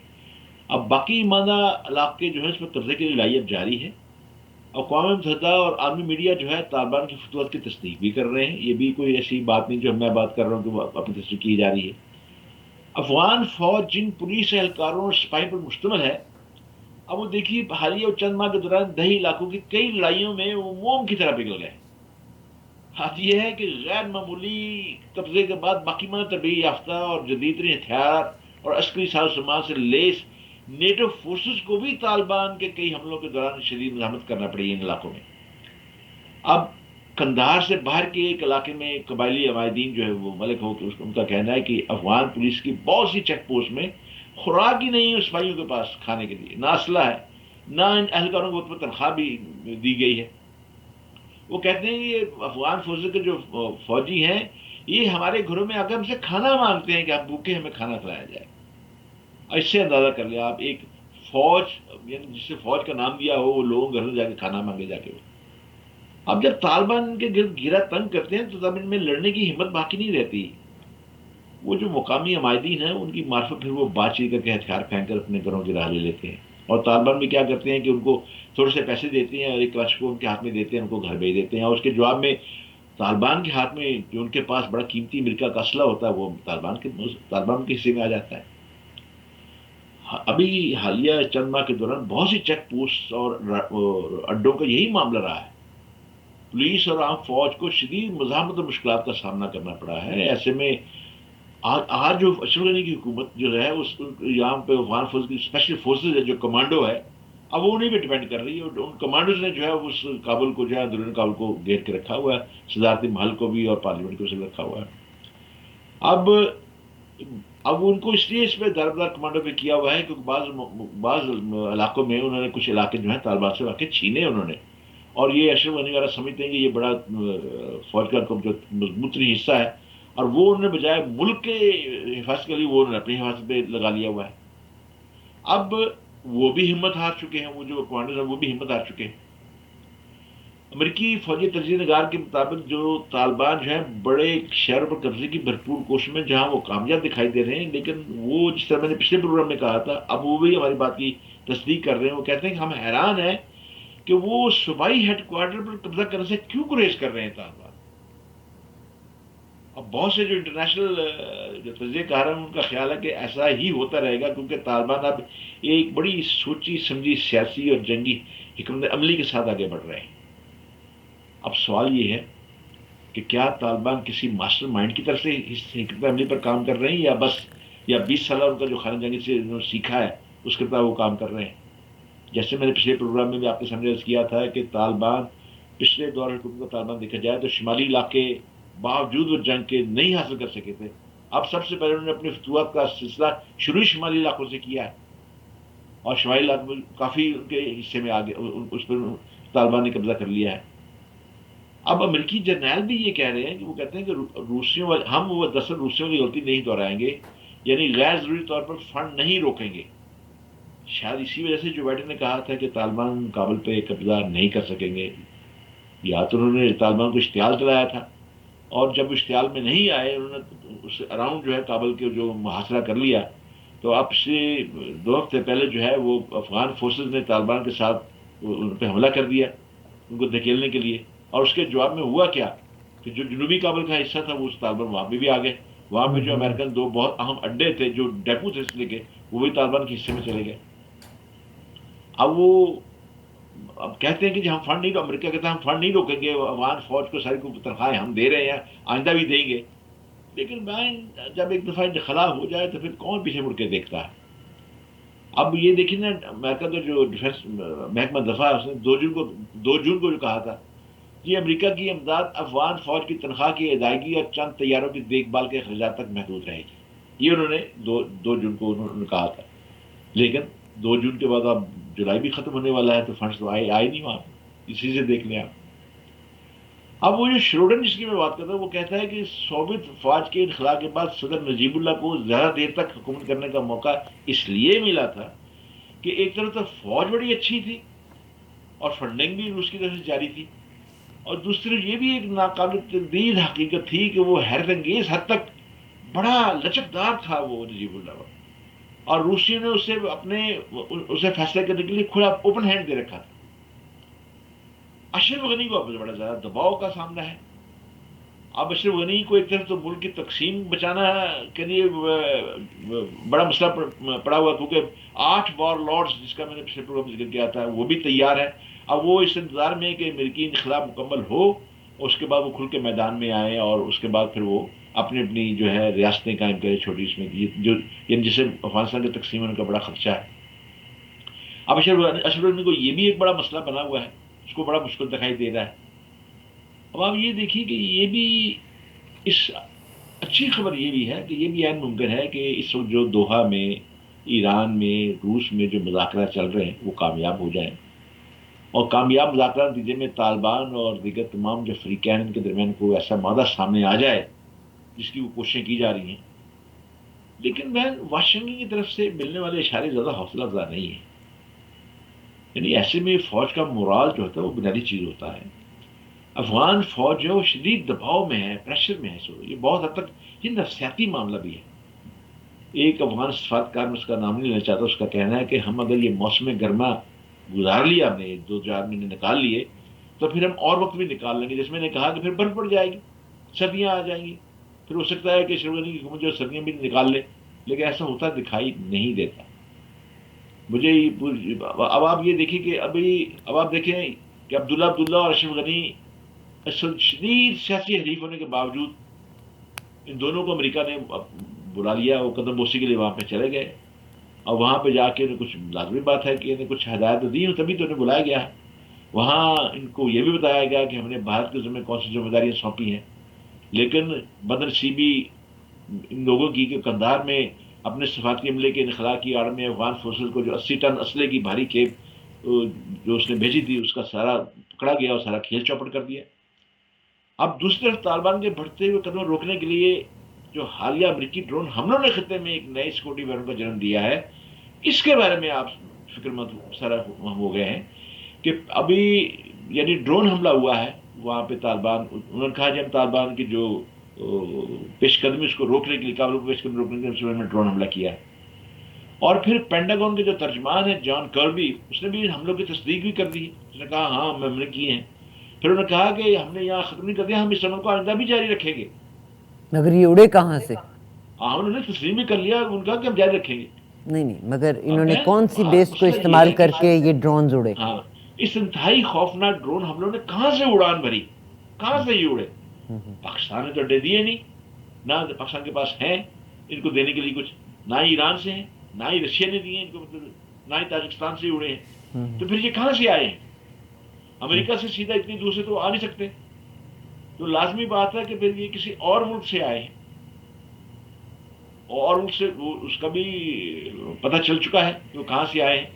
اب باقی ماندہ علاقے جو ہے اس پر قبضے کی لڑائی اب جاری ہے. اقوام متحدہ اور عالمی میڈیا جو ہے طالبان کی فتوحات کی تصدیق بھی کر رہے ہیں. یہ بھی کوئی ایسی بات نہیں جو میں بات کر رہا ہوں کہ وہ اپنی تصدیق کی جا رہی ہے. افغان فوج جن پولیس اہلکاروں اور سپاہی پر مشتمل ہے، اب وہ دیکھیے حالیہ اور چند ماہ کے دوران دیہی علاقوں کی کئی لڑائیوں میں وہ موم کی طرح پگھل گئے. بات یہ ہے کہ غیر معمولی قبضے کے بعد باقی ماہ تربیت یافتہ اور جدید ترین ہتھیار اور عسکری ساز و سامان سے لیس نیٹو فورسز کو بھی طالبان کے کئی حملوں کے دوران شدید مزاحمت کرنا پڑی ان علاقوں میں. اب قندھار سے باہر کے ایک علاقے میں قبائلی عمائدین جو ہے وہ ملک ہو کہ ان کا کہنا ہے کہ افغان پولیس کی بہت سی چیک پوسٹ میں خوراک ہی نہیں ہے اس بھائیوں کے پاس کھانے کے لیے، نہ اسلحہ ہے، نہ ان اہلکاروں کو اس پر تنخواہ بھی دی گئی ہے. وہ کہتے ہیں کہ یہ افغان فوجوں کے جو فوجی ہیں یہ ہمارے گھروں میں آ کر ہم سے کھانا مانگتے ہیں کہ آپ بھوکے ہمیں کھانا کھلایا جائے. اس سے اندازہ کر لیں آپ، ایک فوج یعنی جس سے فوج کا نام دیا ہو وہ لوگوں کے گھر میں جا کے کھانا مانگے جا کے. اب جب طالبان کے گرد گھیرا تنگ کرتے ہیں تو تب ان میں لڑنے کی ہمت باقی نہیں رہتی. وہ جو مقامی عمائدین ہیں ان کی معرفت پھر وہ بات چیت کر کے ہتھیار پھینک کر اپنے گھروں کی راہ لے لیتے ہیں. اور طالبان بھی کیا کرتے ہیں کہ ان کو تھوڑے سے پیسے دیتے ہیں اور ایک کلش کو ان کے ہاتھ میں دیتے ہیں، ان کو گھر بھیج دیتے ہیں، اور اس کے جواب میں طالبان کے ہاتھ میں جو ان کے پاس بڑا قیمتی امریکہ کا اسلحہ ہوتا ہے وہ طالبان کے حصے میں آ جاتا ہے. ابھی حالیہ چند ماہ کے دوران بہت سی چیک پوسٹ اور اڈوں کا یہی معاملہ رہا ہے. پولیس اور عام فوج کو شدید مزاحمت اور مشکلات کا سامنا کرنا پڑا ہے. ایسے میں آج جو اشرف غنی کی حکومت جو ہے اس یہاں پہ افغان فوج کی اسپیشل فورسز ہے جو کمانڈو ہے، اب وہ انہیں پہ ڈپینڈ کر رہی ہے. اور ان کمانڈوز نے جو ہے اس کابل کو جو ہے اندرون کابل کو گھیر کے رکھا ہوا ہے، صدارتی محل کو بھی اور پارلیمنٹ کو بھی رکھا ہوا ہے. اب اب ان کو اس لیے اس پہ دار کمانڈو پہ کیا ہوا ہے کیونکہ بعض علاقوں میں انہوں نے کچھ علاقے جو ہیں طالبان سے واقع چھینے انہوں نے. اور یہ اشرف غنی والا سمجھتے ہیں کہ یہ بڑا فوج کا جو مضبوط حصہ ہے، اور وہ انہوں نے بجائے ملک کے حفاظت کے لیے وہ انہوں نے اپنی حفاظت پہ لگا لیا ہوا ہے. اب وہ بھی ہمت ہار چکے ہیں، وہ جو کمانڈر ہیں وہ بھی ہمت ہار چکے ہیں. امریکی فوجی تجزیہ نگار کے مطابق جو طالبان جو ہے بڑے شہروں پر قبضے کی بھرپور کوشش میں جہاں وہ کامیاب دکھائی دے رہے ہیں، لیکن وہ جس طرح میں نے پچھلے پروگرام میں کہا تھا اب وہ بھی ہماری بات کی تصدیق کر رہے ہیں. وہ کہتے ہیں کہ ہم حیران ہیں کہ وہ صوبائی ہیڈ کوارٹر پر قبضہ کرنے سے کیوں گریز کر رہے ہیں طالبان. اب بہت سے جو انٹرنیشنل جو تجزیہ کار ہیں ان کا خیال ہے کہ ایسا ہی ہوتا رہے گا کیونکہ طالبان اب ایک بڑی سوچی سمجھی سیاسی اور جنگی حکمت عملی کے ساتھ آگے بڑھ رہے ہیں. اب سوال یہ ہے کہ کیا طالبان کسی ماسٹر مائنڈ کی طرف سے اس حکمت عملی پر کام کر رہے ہیں یا 20 سالہ ان کا جو خانہ جنگی سے انہوں نے سیکھا ہے اس کے وہ کام کر رہے ہیں. جیسے میں نے پچھلے پروگرام میں بھی آپ کے سامنے عرض کیا تھا کہ طالبان پچھلے دور حکومت کا طالبان دیکھا جائے تو شمالی علاقے باوجود وہ جنگ کے نہیں حاصل کر سکے تھے. اب سب سے پہلے انہوں نے اپنی فتوحات کا سلسلہ شروع شمالی علاقوں سے کیا ہے، اور شمالی علاقوں میں کافی ان کے حصے میں آگے اس پر طالبان نے قبضہ کر لیا ہے. اب امریکی جرنیل بھی یہ کہہ رہے ہیں کہ وہ کہتے ہیں کہ روسیوں ہم وہ دراصل روسیوں کی غلطی نہیں دہرائیں گے، یعنی غیر ضروری طور پر فنڈ نہیں روکیں گے. شاید اسی وجہ سے جو بائیڈن نے کہا تھا کہ طالبان کابل پہ قبضہ نہیں کر سکیں گے. یا تو انہوں نے طالبان کو اشتعال دلایا تھا، اور جب اشتعال میں نہیں آئے انہوں نے اس اراؤنڈ جو ہے کابل کے جو محاصرہ کر لیا. تو اب سے 2 ہفتے پہلے جو ہے وہ افغان فورسز نے طالبان کے ساتھ ان پہ حملہ کر دیا ان کو دھکیلنے کے لیے. اور اس کے جواب میں ہوا کیا کہ جو جنوبی کابل کا حصہ تھا وہ طالبان وہاں پہ بھی آ گئے. وہاں پہ جو امریکن 2 بہت اہم اڈے تھے جو ڈیپو تھے اس لیے کے وہ بھی طالبان کے حصے میں چلے گئے. اب وہ اب کہتے ہیں کہ ہم فنڈ نہیں، امریکہ کہتا ہے ہم فنڈ نہیں روکیں گے، افغان فوج کو ساری کو تنخواہیں ہم دے رہے ہیں، آئندہ بھی دیں گے. لیکن میں جب ایک دفعہ خلا ہو جائے تو پھر کون پیچھے مڑ کے دیکھتا ہے. اب یہ دیکھیں نا امریکہ کا جو ڈیفینس محکمہ دفاع ہے اس نے 2 جون کو جو کہا تھا یہ امریکہ کی امداد افغان فوج کی تنخواہ کی ادائیگی اور چند طیاروں کی دیکھ بھال کے اخراجات تک محدود رہے گی. یہ انہوں نے 2 جون کو انہوں نے کہا تھا. لیکن 2 جون کے بعد اب جولائی بھی ختم ہونے والا ہے تو فنڈس تو آئے نہیں وہاں پہ. اسی سے دیکھ لیں آپ. اب وہ جو شروڈن جس کی میں بات کرتا ہوں وہ کہتا ہے کہ سوویت فوج کے انخلا کے بعد صدر نجیب اللہ کو زیادہ دیر تک حکومت کرنے کا موقع اس لیے ملا تھا کہ ایک طرف تو فوج بڑی اچھی تھی اور فنڈنگ بھی روس کی طرف سے جاری تھی، اور دوسری یہ بھی ایک ناقابل تردید حقیقت تھی کہ وہ حیرت انگیز حد تک بڑا لچکدار تھا وہ نجیب اللہ. اور روسیوں نے اسے فیصلہ کرنے کے لیے کھلا اوپن ہینڈ دے رکھا تھا. اشرف غنی کو اب بڑا زیادہ دباؤ کا سامنا ہے. اب اشرف غنی کو ایک طرف تو ملک کی تقسیم بچانا کے لیے بڑا مسئلہ پڑا ہوا کیونکہ 8 وار لارڈز جس کا میں نے پچھلے پروگرام میں ذکر کیا تھا وہ بھی تیار ہے. اب وہ اس انتظار میں کہ امریکی انخلا مکمل ہو اس کے بعد وہ کھل کے میدان میں آئے اور اس کے بعد پھر وہ اپنی جو ہے ریاستیں قائم کرے چھوٹی اس میں جو یعنی جسے افغانستان کی تقسیم ہونے کا بڑا خدشہ ہے. اب اشرف غنی کو یہ بھی ایک بڑا مسئلہ بنا ہوا ہے، اس کو بڑا مشکل دکھائی دے رہا ہے. اب آپ یہ دیکھیے کہ یہ بھی اس اچھی خبر یہ بھی ہے کہ یہ بھی عین ممکن ہے کہ اس وقت جو دوحہ میں ایران میں روس میں جو مذاکرات چل رہے ہیں وہ کامیاب ہو جائیں، اور کامیاب مذاکرات نتیجے میں طالبان اور دیگر تمام جو فریقین ان کے درمیان کوئی ایسا معاہدہ سامنے آ جائے جس کی وہ کوششیں کی جا رہی ہیں. لیکن میں واشنگٹن کی طرف سے ملنے والے اشارے زیادہ حوصلہ افزا نہیں ہیں. یعنی ایسے میں فوج کا مورال جو ہوتا ہے وہ بنیادی چیز ہوتا ہے. افغان فوج جو ہے وہ شدید دباؤ میں ہے، پریشر میں ہے. یہ بہت حد تک یہ نفسیاتی معاملہ بھی ہے. ایک افغان سفارتکار میں اس کا نام نہیں لینا چاہتا، اس کا کہنا ہے کہ ہم اگر یہ موسم گرما گزار لیا ہم نے 2-4 مہینے نکال لیے تو پھر ہم اور وقت بھی نکال لیں گے. جس میں نے کہا کہ پھر برف پڑ جائے گی، سردیاں آ جائیں گی، پھر ہو سکتا ہے کہ شروع کی حکومت جو سردیاں بھی نکال لے. لیکن ایسا ہوتا دکھائی نہیں دیتا مجھے. اب آپ یہ دیکھیں کہ اب آپ دیکھیں کہ عبداللہ اور اشرف غنی شدید سیاسی حریف ہونے کے باوجود ان دونوں کو امریکہ نے بلا لیا، وہ قدم بوسی کے لیے وہاں پہ چلے گئے، اور وہاں پہ جا کے انہیں کچھ لازمی بات ہے کہ انہیں کچھ ہدایت دی، تبھی تو انہیں بلایا گیا ہے۔ وہاں ان کو یہ بھی بتایا گیا کہ ہم نے بھارت کے ذمہ کون سی ذمہ داریاں سونپی ہیں، لیکن بدنصیبی ان لوگوں کی کہ قندھار میں اپنے سفارتی عملے کے انخلا کی آڑ میں افغان فورسز کو جو 80 ٹن اسلحے کی بھاری کھیپ جو اس نے بھیجی تھی، اس کا سارا پکڑا گیا اور سارا کھیل چوپٹ کر دیا۔ اب دوسری طرف طالبان کے بڑھتے ہوئے قدموں روکنے کے لیے جو حالیہ امریکی ڈرون حملوں نے خطے میں ایک نئے سیکورٹی ویرن کا جنم دیا ہے، اس کے بارے میں آپ فکر مند سارا ہو گئے ہیں کہ ابھی یعنی ڈرون حملہ ہوا ہے وہاں پہ طالبان، انہوں نے کہا کہ ہم طالبان کی جو پیش قدمی اس کو روکنے کے لیے، کابل کو پیش قدمی روکنے کے لیے میں ڈرون حملہ کیا ہے۔ اور پھر پینٹاگون کے جو ترجمان ہے جان کربی، اس نے بھی ان حملوں کی تصدیق بھی کر دی، اس نے کہا ہاں ہم نے کیے ہیں۔ پھر انہوں نے کہا کہ ہم نے یہاں ختم نہیں کر دیا، ہم اس عمل کو آئندہ بھی جاری رکھیں گے۔ مگر یہ اڑے کہاں سے؟ انہوں نے تسلیم بھی کر لیا، ان کا کہ ہم جاری رکھیں گے۔ نہیں مگر انہوں نے کون سی بیس کو استعمال کر کے یہ ڈرونز اڑے؟ ہاں، اس انتہائی خوفناک ڈرون حملوں نے کہاں سے اڑان بھری، کہاں سے یہ اڑے؟ پاکستان نے تو اڈے دیے نہیں، نہ پاکستان کے پاس ہیں ان کو دینے کے لیے کچھ، نہ ہی ایران سے ہیں، نہ ہی رشیا نے دیے ان کو، مطلب نہ ہی تاجکستان سے اڑے ہیں، تو پھر یہ کہاں سے آئے ہیں؟ امریکہ سے سیدھا اتنی دور سے تو آ نہیں سکتے، تو لازمی بات ہے کہ پھر یہ کسی اور ملک سے آئے ہیں، اور ان سے اس کا بھی پتہ چل چکا ہے کہ وہ کہاں سے آئے ہیں،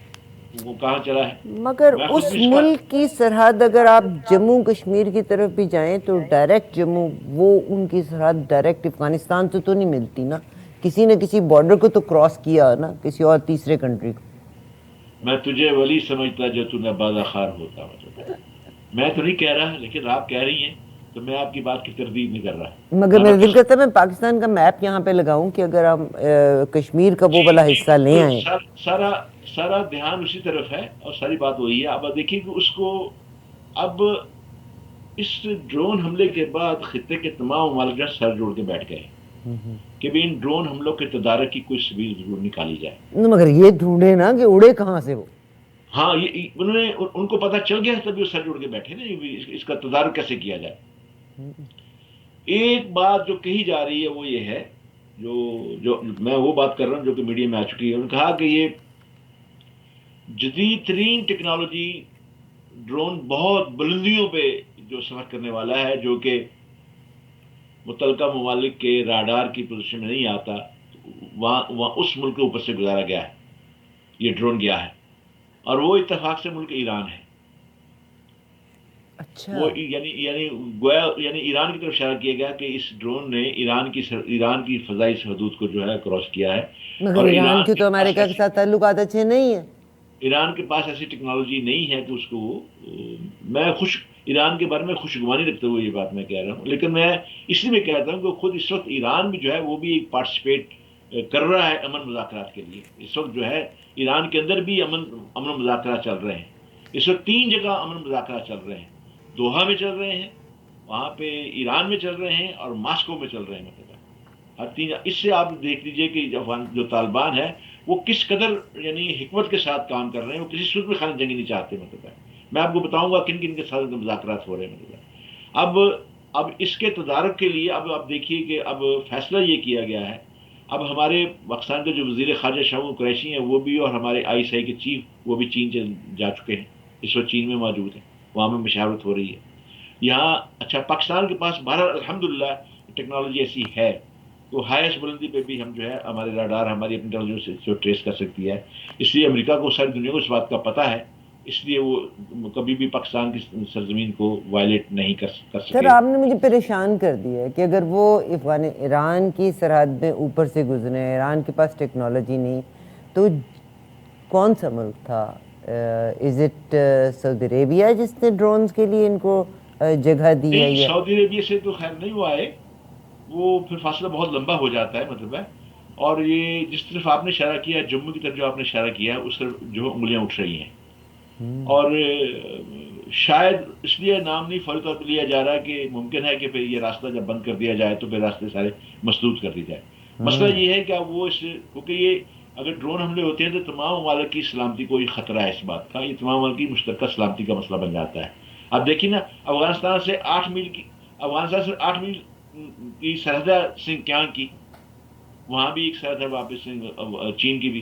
وہ کہاں چلا ہے۔ مگر اس ملک کی سرحد اگر آپ جموں کشمیر کی طرف بھی جائیں تو ڈائریکٹ جموں، وہ ان کی سرحد ڈائریکٹ افغانستان سے تو نہیں ملتی نا، کسی نہ کسی بارڈر کو تو کراس کیا نا، کسی اور تیسرے کنٹری کو۔ میں تجھے ولی سمجھتا جو تو نبازہ خار ہوتا، مطلب میں تو نہیں کہہ رہا، لیکن آپ کہہ رہی ہیں تو میں آپ کی بات کی تردید نہیں کر رہا۔ مگر میرا دل کرتا ہے میں پاکستان کا میپ یہاں پہ لگاؤں کہ اگر ہم کشمیر کا وہ والا حصہ لے آئیں۔ سارا دھیان اسی طرف ہے اور ساری بات وہی ہے۔ اب دیکھیے کہ اس کو اب اس ڈرون حملے کے بعد خطے کے تمام ممالک سر جوڑ کے بیٹھ گئے کہ بھی ان ڈرون حملوں کے تدارک کی کوئی سبیل ضرور نکالی جائے۔ مگر یہ ڈھونڈے نا کہ اڑے کہاں سے وہ۔ ہاں، انہوں نے ان کو پتہ چل گیا تبھی وہ سر جوڑ کے بیٹھے نا اس کا تدارک کیسے کیا جائے۔ ایک بات جو کہی جا رہی ہے وہ یہ ہے، جو میں وہ بات کر رہا ہوں جو کہ میڈیا میں آ چکی ہے، انہوں نے کہا کہ یہ جدید ترین ٹیکنالوجی ڈرون بہت بلندیوں پہ جو سفر کرنے والا ہے، جو کہ متعلقہ ممالک کے راڈار کی پوزیشن میں نہیں آتا، وہاں اس ملک کے اوپر سے گزارا گیا ہے، یہ ڈرون گیا ہے، اور وہ اتفاق سے ملک ایران ہے۔ اچھا، وہ یعنی ایران کی طرف اشارہ کیا گیا کہ اس ڈرون نے ایران کی فضائی حدود کو جو ہے کراس کیا ہے، مگر اور ایران کی تو امریکہ کے ساتھ تعلقات اچھے نہیں ہیں۔ ایران کے پاس ایسی ٹیکنالوجی نہیں ہے کہ اس کو میں ایران کے بارے میں خوشگوانی رکھتے ہوئے یہ بات میں کہہ رہا ہوں، لیکن میں اس لیے کہتا ہوں کہ خود اس وقت ایران بھی جو ہے وہ بھی ایک پارٹیسپیٹ کر رہا ہے امن مذاکرات کے لیے۔ اس وقت جو ہے ایران کے اندر بھی امن مذاکرات چل رہے ہیں، اس وقت 3 جگہ امن مذاکرات چل رہے ہیں، دوحہ میں چل رہے ہیں، وہاں پہ ایران میں چل رہے ہیں، اور ماسکو میں چل رہے ہیں، مطلب ہر 3۔ اس سے آپ دیکھ لیجئے کہ جو طالبان ہے وہ کس قدر یعنی حکمت کے ساتھ کام کر رہے ہیں، وہ کسی صورت میں خانہ جنگی نہیں چاہتے، مطلب ہے۔ میں آپ کو بتاؤں گا کن کن کے ساتھ مذاکرات ہو رہے ہیں، مطلب ہے۔ اب اس کے تدارک کے لیے اب آپ دیکھیے کہ اب فیصلہ یہ کیا گیا ہے، اب ہمارے پاکستان کے جو وزیر خارجہ شاہ قریشی ہیں وہ بھی، اور ہمارے ISI کے چیف وہ بھی چین جا چکے ہیں، اس وقت چین میں موجود ہیں، وہاں میں مشاورت ہو رہی ہے یہاں۔ اچھا، پاکستان کے پاس بہرحال الحمدللہ ٹیکنالوجی ایسی ہے تو ہائیسٹ بلندی پہ بھی ہم جو ہے ہمارے راڈار ہماری اپنی انٹیلیجنس جو ٹریس کر سکتی ہے، اس لیے امریکہ کو ساری دنیا کو اس بات کا پتہ ہے، اس لیے وہ کبھی بھی پاکستان کی سرزمین کو وائلیٹ نہیں کر سکے۔ سر آپ نے مجھے پریشان کر دیا ہے کہ اگر وہ ایران کی سرحد میں اوپر سے گزرے، ایران کے پاس ٹیکنالوجی نہیں، تو کون سا ملک تھا؟ از اٹ سعودی عربیہ جس نے ڈرونز کے لیے ان کو جگہ دی ہے؟ سعودی عربیہ سے تو خیر نہیں ہوا ہے، وہ پھر فاصلہ بہت لمبا ہو جاتا ہے، مطلب ہے۔ اور یہ جس طرف آپ نے اشارہ کیا، جموں کی طرف جو آپ نے اشارہ کیا ہے، اس طرف جو انگلیاں اٹھ رہی ہیں، اور شاید اس لیے نام نہیں فوری طور پہ لیا جا رہا کہ ممکن ہے کہ پھر یہ راستہ جب بند کر دیا جائے تو پھر راستے سارے مسدود کر دی جائے۔ مسئلہ یہ ہے کہ اب وہ کیونکہ یہ اگر ڈرون حملے ہوتے ہیں تو تمام ممالک کی سلامتی کو ہی خطرہ ہے، اس بات کا یہ تمام ممالک کی مشترکہ سلامتی کا مسئلہ بن جاتا ہے۔ آپ دیکھیے نا، افغانستان سے 8 میل کی، افغانستان سے 8 میل کی سرحد ہے کیا کی، وہاں بھی ایک سرحد ہے واپس چین کی بھی،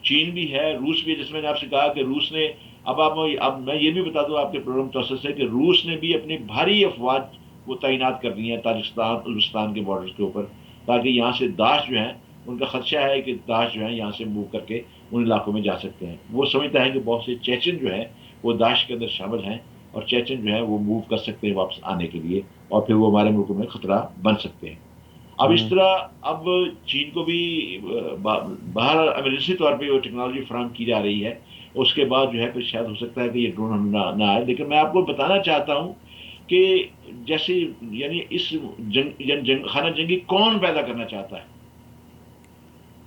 چین بھی ہے، روس بھی ہے، جس میں نے آپ سے کہا کہ روس نے، اب میں یہ بھی بتا دوں آپ کے پروگرام توسط سے کہ روس نے بھی اپنی بھاری افواج وہ تعینات کر دی ہیں تاجکستان ازبکستان کے بارڈر کے اوپر، تاکہ یہاں سے داعش جو ہے، ان کا خدشہ ہے کہ داعش جو ہے یہاں سے موو کر کے ان علاقوں میں جا سکتے ہیں. وہ سمجھتا ہے کہ بہت سے چیچن جو ہے وہ داعش کے اندر شامل ہیں، اور چیچن جو ہے وہ موو کر سکتے ہیں واپس آنے کے لیے، اور پھر وہ ہمارے ملکوں میں خطرہ بن سکتے ہیں. اب اس ہوں طرح اب چین کو بھی باہر ایمرجنسی طور پہ وہ ٹیکنالوجی فراہم کی جا رہی ہے. اس کے بعد جو ہے پھر شاید ہو سکتا ہے کہ یہ ڈرون ہم نہ آئے. لیکن میں آپ کو بتانا چاہتا ہوں کہ جیسے یعنی اس خانہ جنگی کون پیدا کرنا چاہتا ہے.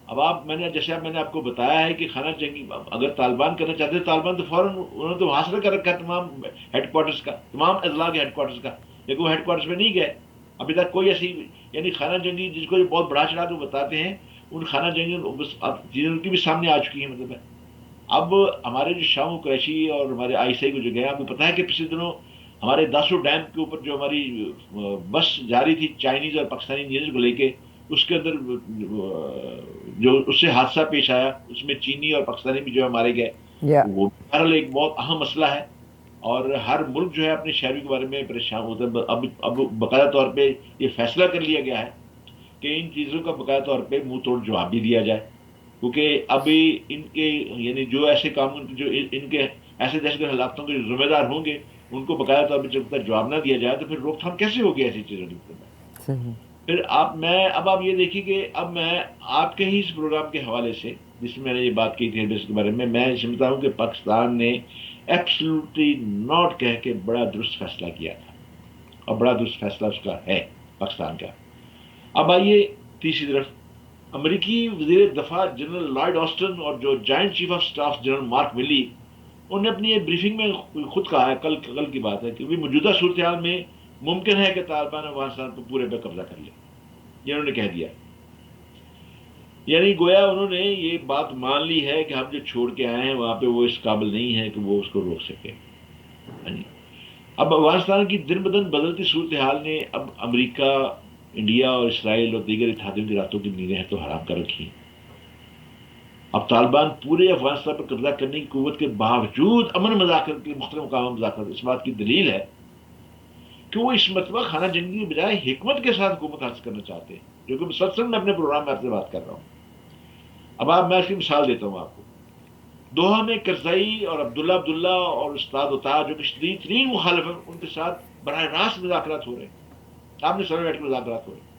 اب میں نے آپ کو بتایا ہے کہ خانہ جنگی اگر طالبان کرنا چاہتے ہیں، طالبان تو فوراً انہوں نے تو حاصل کر رکھا ہے تمام ہیڈ کوارٹرز کا، تمام اضلاع کے ہیڈ کوارٹرز کا، لیکن وہ ہیڈ کوارٹرز پہ نہیں گئے ابھی تک کوئی ایسی. یعنی خانہ جنگی جس کو یہ بہت بڑا چڑھا کے بتاتے ہیں، ان خانہ جنگی چیزیں ان کی بھی سامنے آ چکی ہیں. مطلب ہے اب ہمارے جو شام و قریشی اور ہمارے آئی سی کو جو گئے، آپ کو پتا ہے کہ پچھلے دنوں ہمارے داسو ڈیم کے اوپر جو ہماری بس جاری تھی چائنیز اور پاکستانی انجینئر کو لے کے، اس کے اندر جو اس سے حادثہ پیش آیا، اس میں چینی اور پاکستانی بھی جو ہے مارے گئے. یا وہ بہرحال ایک بہت اہم مسئلہ ہے، اور ہر ملک جو ہے اپنے شہری کے بارے میں پریشان ہوتا ہے. اب باقاعدہ طور پہ یہ فیصلہ کر لیا گیا ہے کہ ان چیزوں کا باقاعدہ طور پہ منہ توڑ جواب بھی دیا جائے، کیونکہ ابھی ان کے یعنی جو ایسے کام جو ان کے ایسے دہشت گرد حالاتوں کے ذمہ دار ہوں گے، ان کو باقاعدہ طور پہ جب تک جواب نہ دیا جائے تو پھر روک تھام کیسے ہوگی ایسی چیزوں کی. صحیح. پھر آپ یہ دیکھیے کہ اب میں آپ کے ہی اس پروگرام کے حوالے سے جس میں نے یہ بات کی تھی اس کے بارے میں سمجھتا ہوں کہ پاکستان نے ایبسلوٹلی ناٹ کہہ کے بڑا درست فیصلہ کیا تھا، اور بڑا درست فیصلہ اس کا ہے پاکستان کا. اب آئیے تیسری طرف، امریکی وزیر دفاع جنرل لارڈ آسٹن اور جو joint chief of staff general mark ملی، انہوں نے اپنی ایک بریفنگ میں خود کہا ہے، کل کی بات ہے، کہ موجودہ صورتحال میں ممکن ہے کہ طالبان افغانستان کو پورے پہ قبضہ کر لے. یہ انہوں نے کہہ دیا، یعنی گویا انہوں نے یہ بات مان لی ہے کہ ہم جو چھوڑ کے آئے ہیں وہاں پہ وہ اس قابل نہیں ہے کہ وہ اس کو روک سکے. اب افغانستان کی دن بدن بدلتی صورتحال نے اب امریکہ، انڈیا اور اسرائیل اور دیگر اتحادیوں کی راتوں کی نیندیں تو حرام کر رکھی ہیں. اب طالبان پورے افغانستان پر قبضہ کرنے کی قوت کے باوجود امن مذاکرات کی مختلف مقام مذاکرات اس بات کی دلیل ہے کہ وہ اس مرتبہ خانہ جنگی کی بجائے حکمت کے ساتھ حکومت حاصل کرنا چاہتے ہیں، جو کہ مسلسل میں اپنے پروگرام میں آپ سے بات کر رہا ہوں. اب میں اس کی مثال دیتا ہوں آپ کو. دوحہ میں کرزئی اور عبداللہ اور استاد عطا جو کہ شدید ترین مخالف ہیں، ان کے ساتھ براہ راست مذاکرات ہو رہے ہیں، آپ نے سامنے بیٹھ کے مذاکرات ہو رہے ہیں.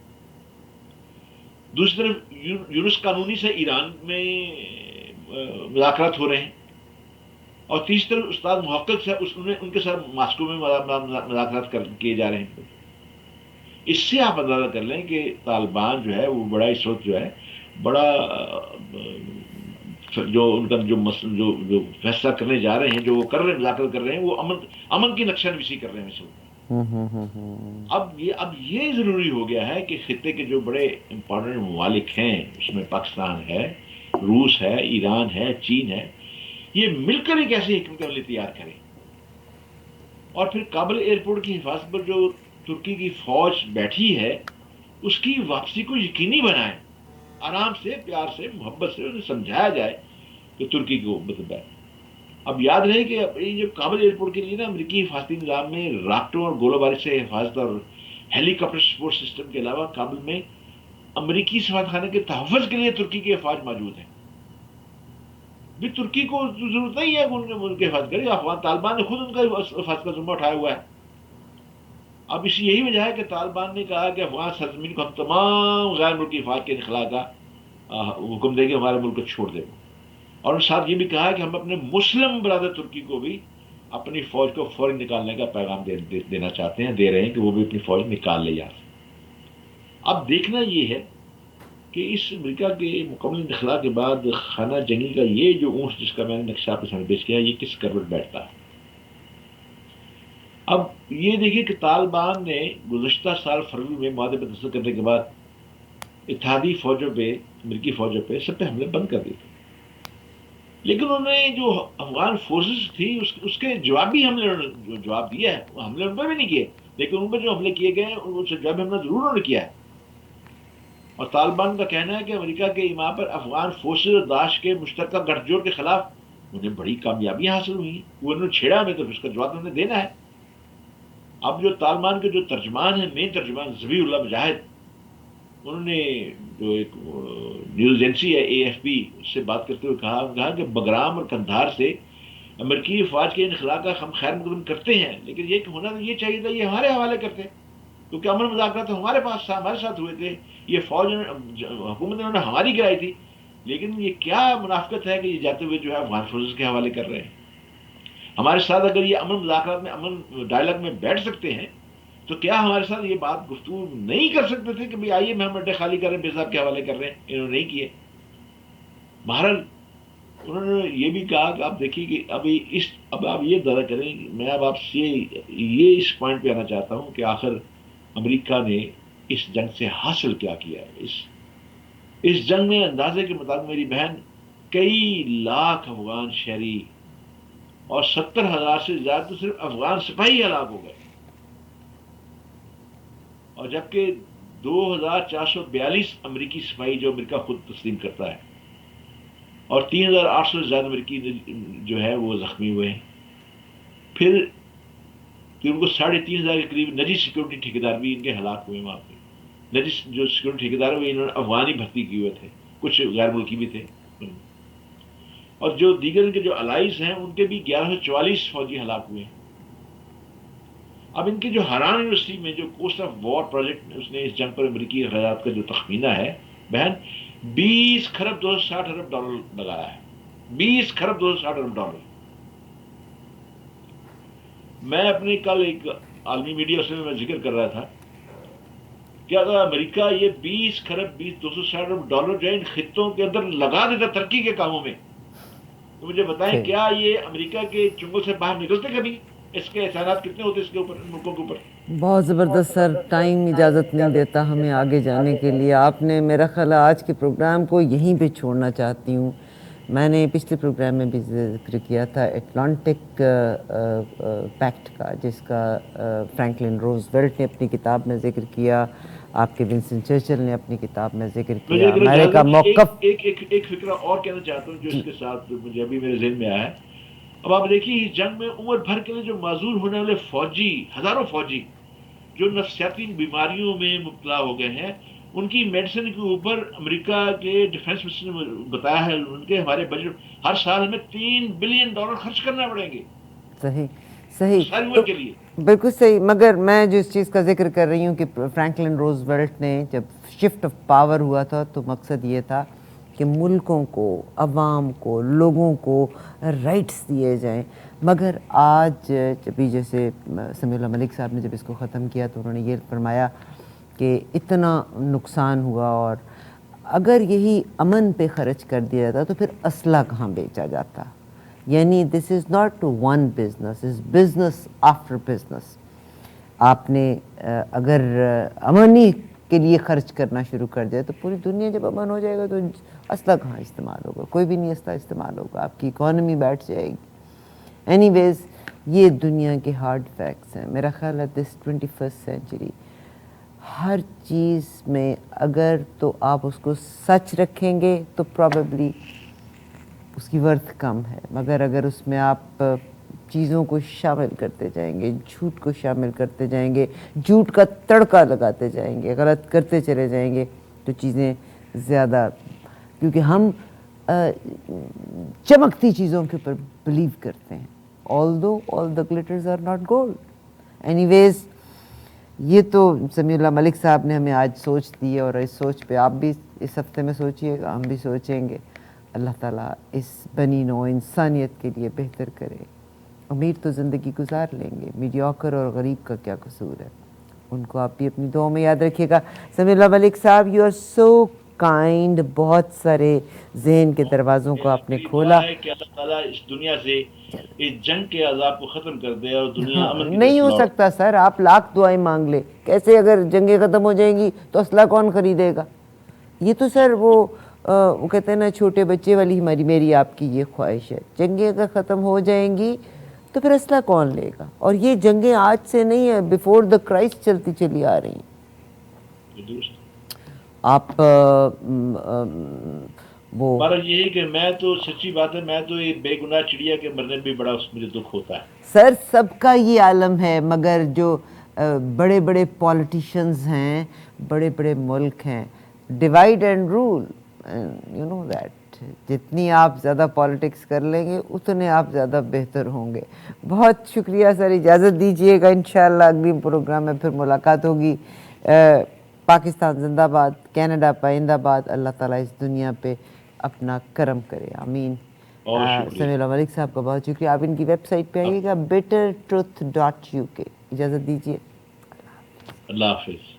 دوسری طرف یونس قانونی سے ایران میں مذاکرات ہو رہے ہیں، اور تیسری طرف استاد محقق سے ان کے ساتھ ماسکو میں مذاکرات کیے جا رہے ہیں. اس سے آپ اندازہ کر لیں کہ طالبان جو ہے وہ بڑا اس وقت جو ہے بڑا جو ان کا جو فیصلہ کرنے جا رہے ہیں، جو وہ کر رہے ہیں، مذاکرات کر رہے ہیں، وہ امن کی نقشہ نویسی کر رہے ہیں اس وقت. اب یہ ضروری ہو گیا ہے کہ خطے کے جو بڑے امپورٹنٹ ممالک ہیں، اس میں پاکستان ہے، روس ہے، ایران ہے، چین ہے، یہ مل کر ایک ایسی حکمت عملی تیار کریں، اور پھر کابل ایئرپورٹ کی حفاظت پر جو ترکی کی فوج بیٹھی ہے اس کی واپسی کو یقینی بنائیں. آرام سے، پیار سے، محبت سے انہیں سمجھایا جائے کہ ترکی کو مطلب ہے. اب یاد رہے کہ یہ جو کابل ایئرپورٹ کے لیے نا امریکی حفاظتی نظام میں راکٹوں اور گولہ باری سے حفاظت اور ہیلی کاپٹر سپورٹ سسٹم کے علاوہ کابل میں امریکی سفارت خانے کے تحفظ کے لیے ترکی کی افواج موجود ہیں. بھی ترکی کو ضرورت نہیں ہے کہ ان کی حفاظت کرے، افغان طالبان نے خود ان کا حفاظت کا ذمہ اٹھایا ہوا ہے. اب یہی وجہ ہے کہ طالبان نے کہا کہ افغان سرزمین کو ہم تمام غیر ملکی افواج کے انخلاء کا حکم دیں گے، ہمارے ملک کو چھوڑ دیں. اور ساتھ یہ بھی کہا کہ ہم اپنے مسلم برادر ترکی کو بھی اپنی فوج کو فوری نکالنے کا پیغام دینا چاہتے ہیں، دے رہے ہیں کہ وہ بھی اپنی فوج نکال لے یہاں سے. اب دیکھنا یہ ہے کہ اس امریکہ کے مکمل انخلاء کے بعد خانہ جنگی کا یہ جو اونٹ جس کا میں نے نقشہ آپ کے سامنے پیش کیا، یہ کس کروٹ بیٹھتا ہے. اب یہ دیکھیے کہ طالبان نے گزشتہ سال فروری میں معاہدے پر دستخط کرنے کے بعد اتحادی فوجوں پہ، امریکی فوجوں پہ سب پہ حملے بند کر دیے تھے. لیکن انہوں نے جو افغان فورسز تھی اس کے جوابی حملے جو جواب دیا ہے، وہ حملے ان پہ بھی نہیں کیے، لیکن ان پہ جو حملے کیے گئے ہیں ان سے جوابی حملہ ضرور انہوں نے کیا ہے۔ اور طالبان کا کہنا ہے کہ امریکہ کے ایما پر افغان فورسز اور داعش کے مشترکہ گٹھ جوڑ کے خلاف انہیں بڑی کامیابیاں حاصل ہوئی ہیں، وہ انہوں نے چھیڑا ہمیں تو اس کا جواب انہوں نے دینا ہے۔ اب جو طالبان کے جو ترجمان ہیں، مین ترجمان ذبیح اللہ مجاہد، انہوں نے جو ایک نیوز ایجنسی ہے AFP، اس سے بات کرتے ہوئے کہا کہ بگرام اور قندھار سے امریکی افواج کے انخلا کا ہم خیر مقدم کرتے ہیں، لیکن یہ ہونا تو یہ چاہیے تھا یہ ہمارے حوالے کرتے، کیونکہ امن مذاکرات تو ہمارے پاس ہمارے ساتھ ہوئے تھے، یہ فوج حکومت نے ہماری گرائی تھی، لیکن یہ کیا منافقت ہے کہ یہ جاتے ہوئے جو ہے افغان فورسز کے حوالے کر رہے ہیں۔ ہمارے ساتھ اگر یہ امن مذاکرات میں امن ڈائلاگ میں بیٹھ سکتے ہیں تو کیا ہمارے ساتھ یہ بات گفتگو نہیں کر سکتے تھے کہ بھائی آئیے ہم اڈے خالی کر رہے ہیں، بے صاحب کے حوالے کر رہے ہیں، انہوں نے نہیں کیے۔ بہرحال انہوں نے یہ بھی کہا کہ آپ دیکھیے کہ اب آپ یہ اندازہ کریں، میں اب آپ سے یہ اس پوائنٹ پہ آنا چاہتا ہوں کہ آخر امریکہ نے اس جنگ سے حاصل کیا کیا ہے۔ اس جنگ میں اندازے کے مطابق میری بہن کئی لاکھ افغان شہری اور 70,000 سے زیادہ تو صرف افغان سپاہی ہلاک ہو گئے، اور جبکہ 2,442 امریکی سپاہی جو امریکہ خود تسلیم کرتا ہے، اور 3,800 سے زیادہ امریکی جو ہے وہ زخمی ہوئے ہیں۔ پھر ان کو 3,500 کے قریب نجی سیکورٹی ٹھیکیدار بھی ان کے ہلاک ہوئے وہاں پہ۔ نجی جو سیکورٹی ٹھیکیدار ہوئے انہوں نے افغانی بھرتی کیے ہوئے تھے، کچھ غیر ملکی بھی تھے، اور جو دیگر ان کے جو الائز ہیں ان کے بھی 1,144 فوجی ہلاک ہوئے ہیں۔ اب ان کی جو ہران یونیورسٹی میں جو کوسٹ آف وار پروجیکٹ اس نے اس جنگ پر امریکی اخراجات کا جو تخمینہ ہے بہن، 20,260,000,000 لگایا ہے، 20,260,000,000۔ میں اپنی کل ایک عالمی میڈیا سے میں ذکر کر رہا تھا کہ اگر امریکہ یہ 20,260,000,000 جو ہے ان خطوں کے اندر لگا دیتا ترقی کے کاموں میں، تو مجھے بتائیں کیا یہ امریکہ کے چنگل سے باہر نکلتے کبھی؟ اس کے احسانات کتنے ہوتے اس کے اوپر، ان ملکوں کے اوپر؟ بہت زبردست سر، ٹائم اجازت نہیں دیتا ہمیں آگے جانے کے لیے۔ آپ نے میرا خیال ہے آج کے پروگرام کو یہیں پہ چھوڑنا چاہتی ہوں۔ میں نے پچھلے پروگرام میں بھی ذکر کیا تھا اٹلانٹک پیکٹ کا، جس کا فرینکلن روزویلٹ نے اپنی کتاب میں ذکر کیا، آپ کے ونسٹن چرچل نے اپنی کتاب میں ذکر مجھے کیا، امریکہ موقف۔ ایک فکرہ اور کہنا چاہتا ہوں جو اس کے ساتھ مجھے ابھی میرے ذہن میں آیا ہے۔ اب آپ دیکھیے اس جنگ میں عمر بھر کے لیے جو معذور ہونے والے فوجی، ہزاروں فوجی جو نفسیاتی بیماریوں میں مبتلا ہو گئے ہیں، ان کی میڈیسن کے اوپر امریکہ کے ڈیفنس منسٹر نے بتایا ہے ان کے ہمارے بجٹ ہر سال ہمیں $3 بلین خرچ کرنا پڑیں گے صحیح صحیح، ساری تو عمر کے لیے۔ بالکل صحیح، مگر میں جو اس چیز کا ذکر کر رہی ہوں کہ فرینکلن روزویلٹ نے جب شفٹ آف پاور ہوا تھا تو مقصد یہ تھا کہ ملکوں کو، عوام کو، لوگوں کو رائٹس دیے جائیں، مگر آج جبھی جیسے سمیع اللہ ملک صاحب نے جب اس کو ختم کیا تو انہوں نے یہ فرمایا کہ اتنا نقصان ہوا، اور اگر یہی امن پہ خرچ کر دیا جاتا تو پھر اسلحہ کہاں بیچا جاتا؟ یعنی this is not one business, is business after business. آپ نے اگر امنی کے لیے خرچ کرنا شروع کر دیا تو پوری دنیا جب امن ہو جائے گا تو اسلحہ کہاں استعمال ہوگا؟ کوئی بھی نہیں اسلحہ استعمال ہوگا، آپ کی اکانومی بیٹھ جائے گی۔ اینی ویز، یہ دنیا کے ہارڈ فیکٹس ہیں۔ میرا خیال ہے دس 21st سینچری ہر چیز میں اگر تو آپ اس کو سچ رکھیں گے تو پرابیبلی اس کی ورتھ کم ہے، مگر اگر اس میں آپ چیزوں کو شامل کرتے جائیں گے، جھوٹ کو شامل کرتے جائیں گے، جھوٹ کا تڑکا لگاتے جائیں گے، غلط کرتے چلے جائیں گے تو چیزیں زیادہ، کیونکہ ہم چمکتی چیزوں کے اوپر بلیو کرتے ہیں، although all the glitters are not gold۔ Anyways ویز، یہ تو سمیع اللہ ملک صاحب نے ہمیں آج سوچ دی ہے، اور اس سوچ پہ آپ بھی اس ہفتے میں سوچیے گا، ہم بھی سوچیں گے۔ اللہ تعالیٰ اس بنی نوع انسانیت کے لیے بہتر کرے۔ امیر تو زندگی گزار لیں گے، میڈیوکر اور غریب کا کیا قصور ہے؟ ان کو آپ بھی اپنی دعاؤں میں یاد رکھیے گا۔ سمیع اللہ ملک صاحب، یو آر سو کائنڈ، بہت سارے ذہن کے دروازوں کو آپ نے میری کھولا۔ دعا ہے کہ اللہ تعالیٰ اس دنیا سے اس جنگ کے عذاب کو ختم کر دے اور دنیا امن کی نہیں طرف ہو لوٹ۔ سکتا سر، آپ لاکھ دعائیں مانگ لے، کیسے؟ اگر جنگیں ختم ہو جائیں گی تو اسلحہ کون خریدے گا؟ یہ تو سر وہ وہ کہتے ہیں نا چھوٹے بچے والی ہماری میری آپ کی یہ خواہش ہے، جنگیں اگر ختم ہو جائیں گی تو پھر اسلحہ کون لے گا؟ اور یہ جنگیں آج سے نہیں ہیں، بیفور دا کرائسٹ چلتی چلی آ رہی ہیں۔ درست۔ آپ وہ ہمارا یہ ہے کہ میں تو سچی بات ہے، میں تو ایک بے گناہ چڑیا کے مرنے میں بڑا مجھے دکھ ہوتا ہے۔ سر سب کا یہ عالم ہے، مگر جو بڑے بڑے پولیٹیشنز ہیں، بڑے بڑے ملک ہیں، divide and rule, you know that, جتنی آپ زیادہ پالیٹکس کر لیں گے اتنے آپ زیادہ بہتر ہوں گے۔ بہت شکریہ سر، اجازت دیجئے گا، انشاءاللہ اگلی پروگرام میں پھر ملاقات ہوگی۔ پاکستان زندہ باد، کینیڈا پائندہ باد، اللہ تعالیٰ اس دنیا پہ اپنا کرم کرے، آمین۔ اور شکریہ، سمیع اللہ ملک صاحب کا بہت شکریہ۔ آپ ان کی ویب سائٹ پہ آئیے گا، bettertruth.uk۔ اجازت دیجیے، اللہ حافظ۔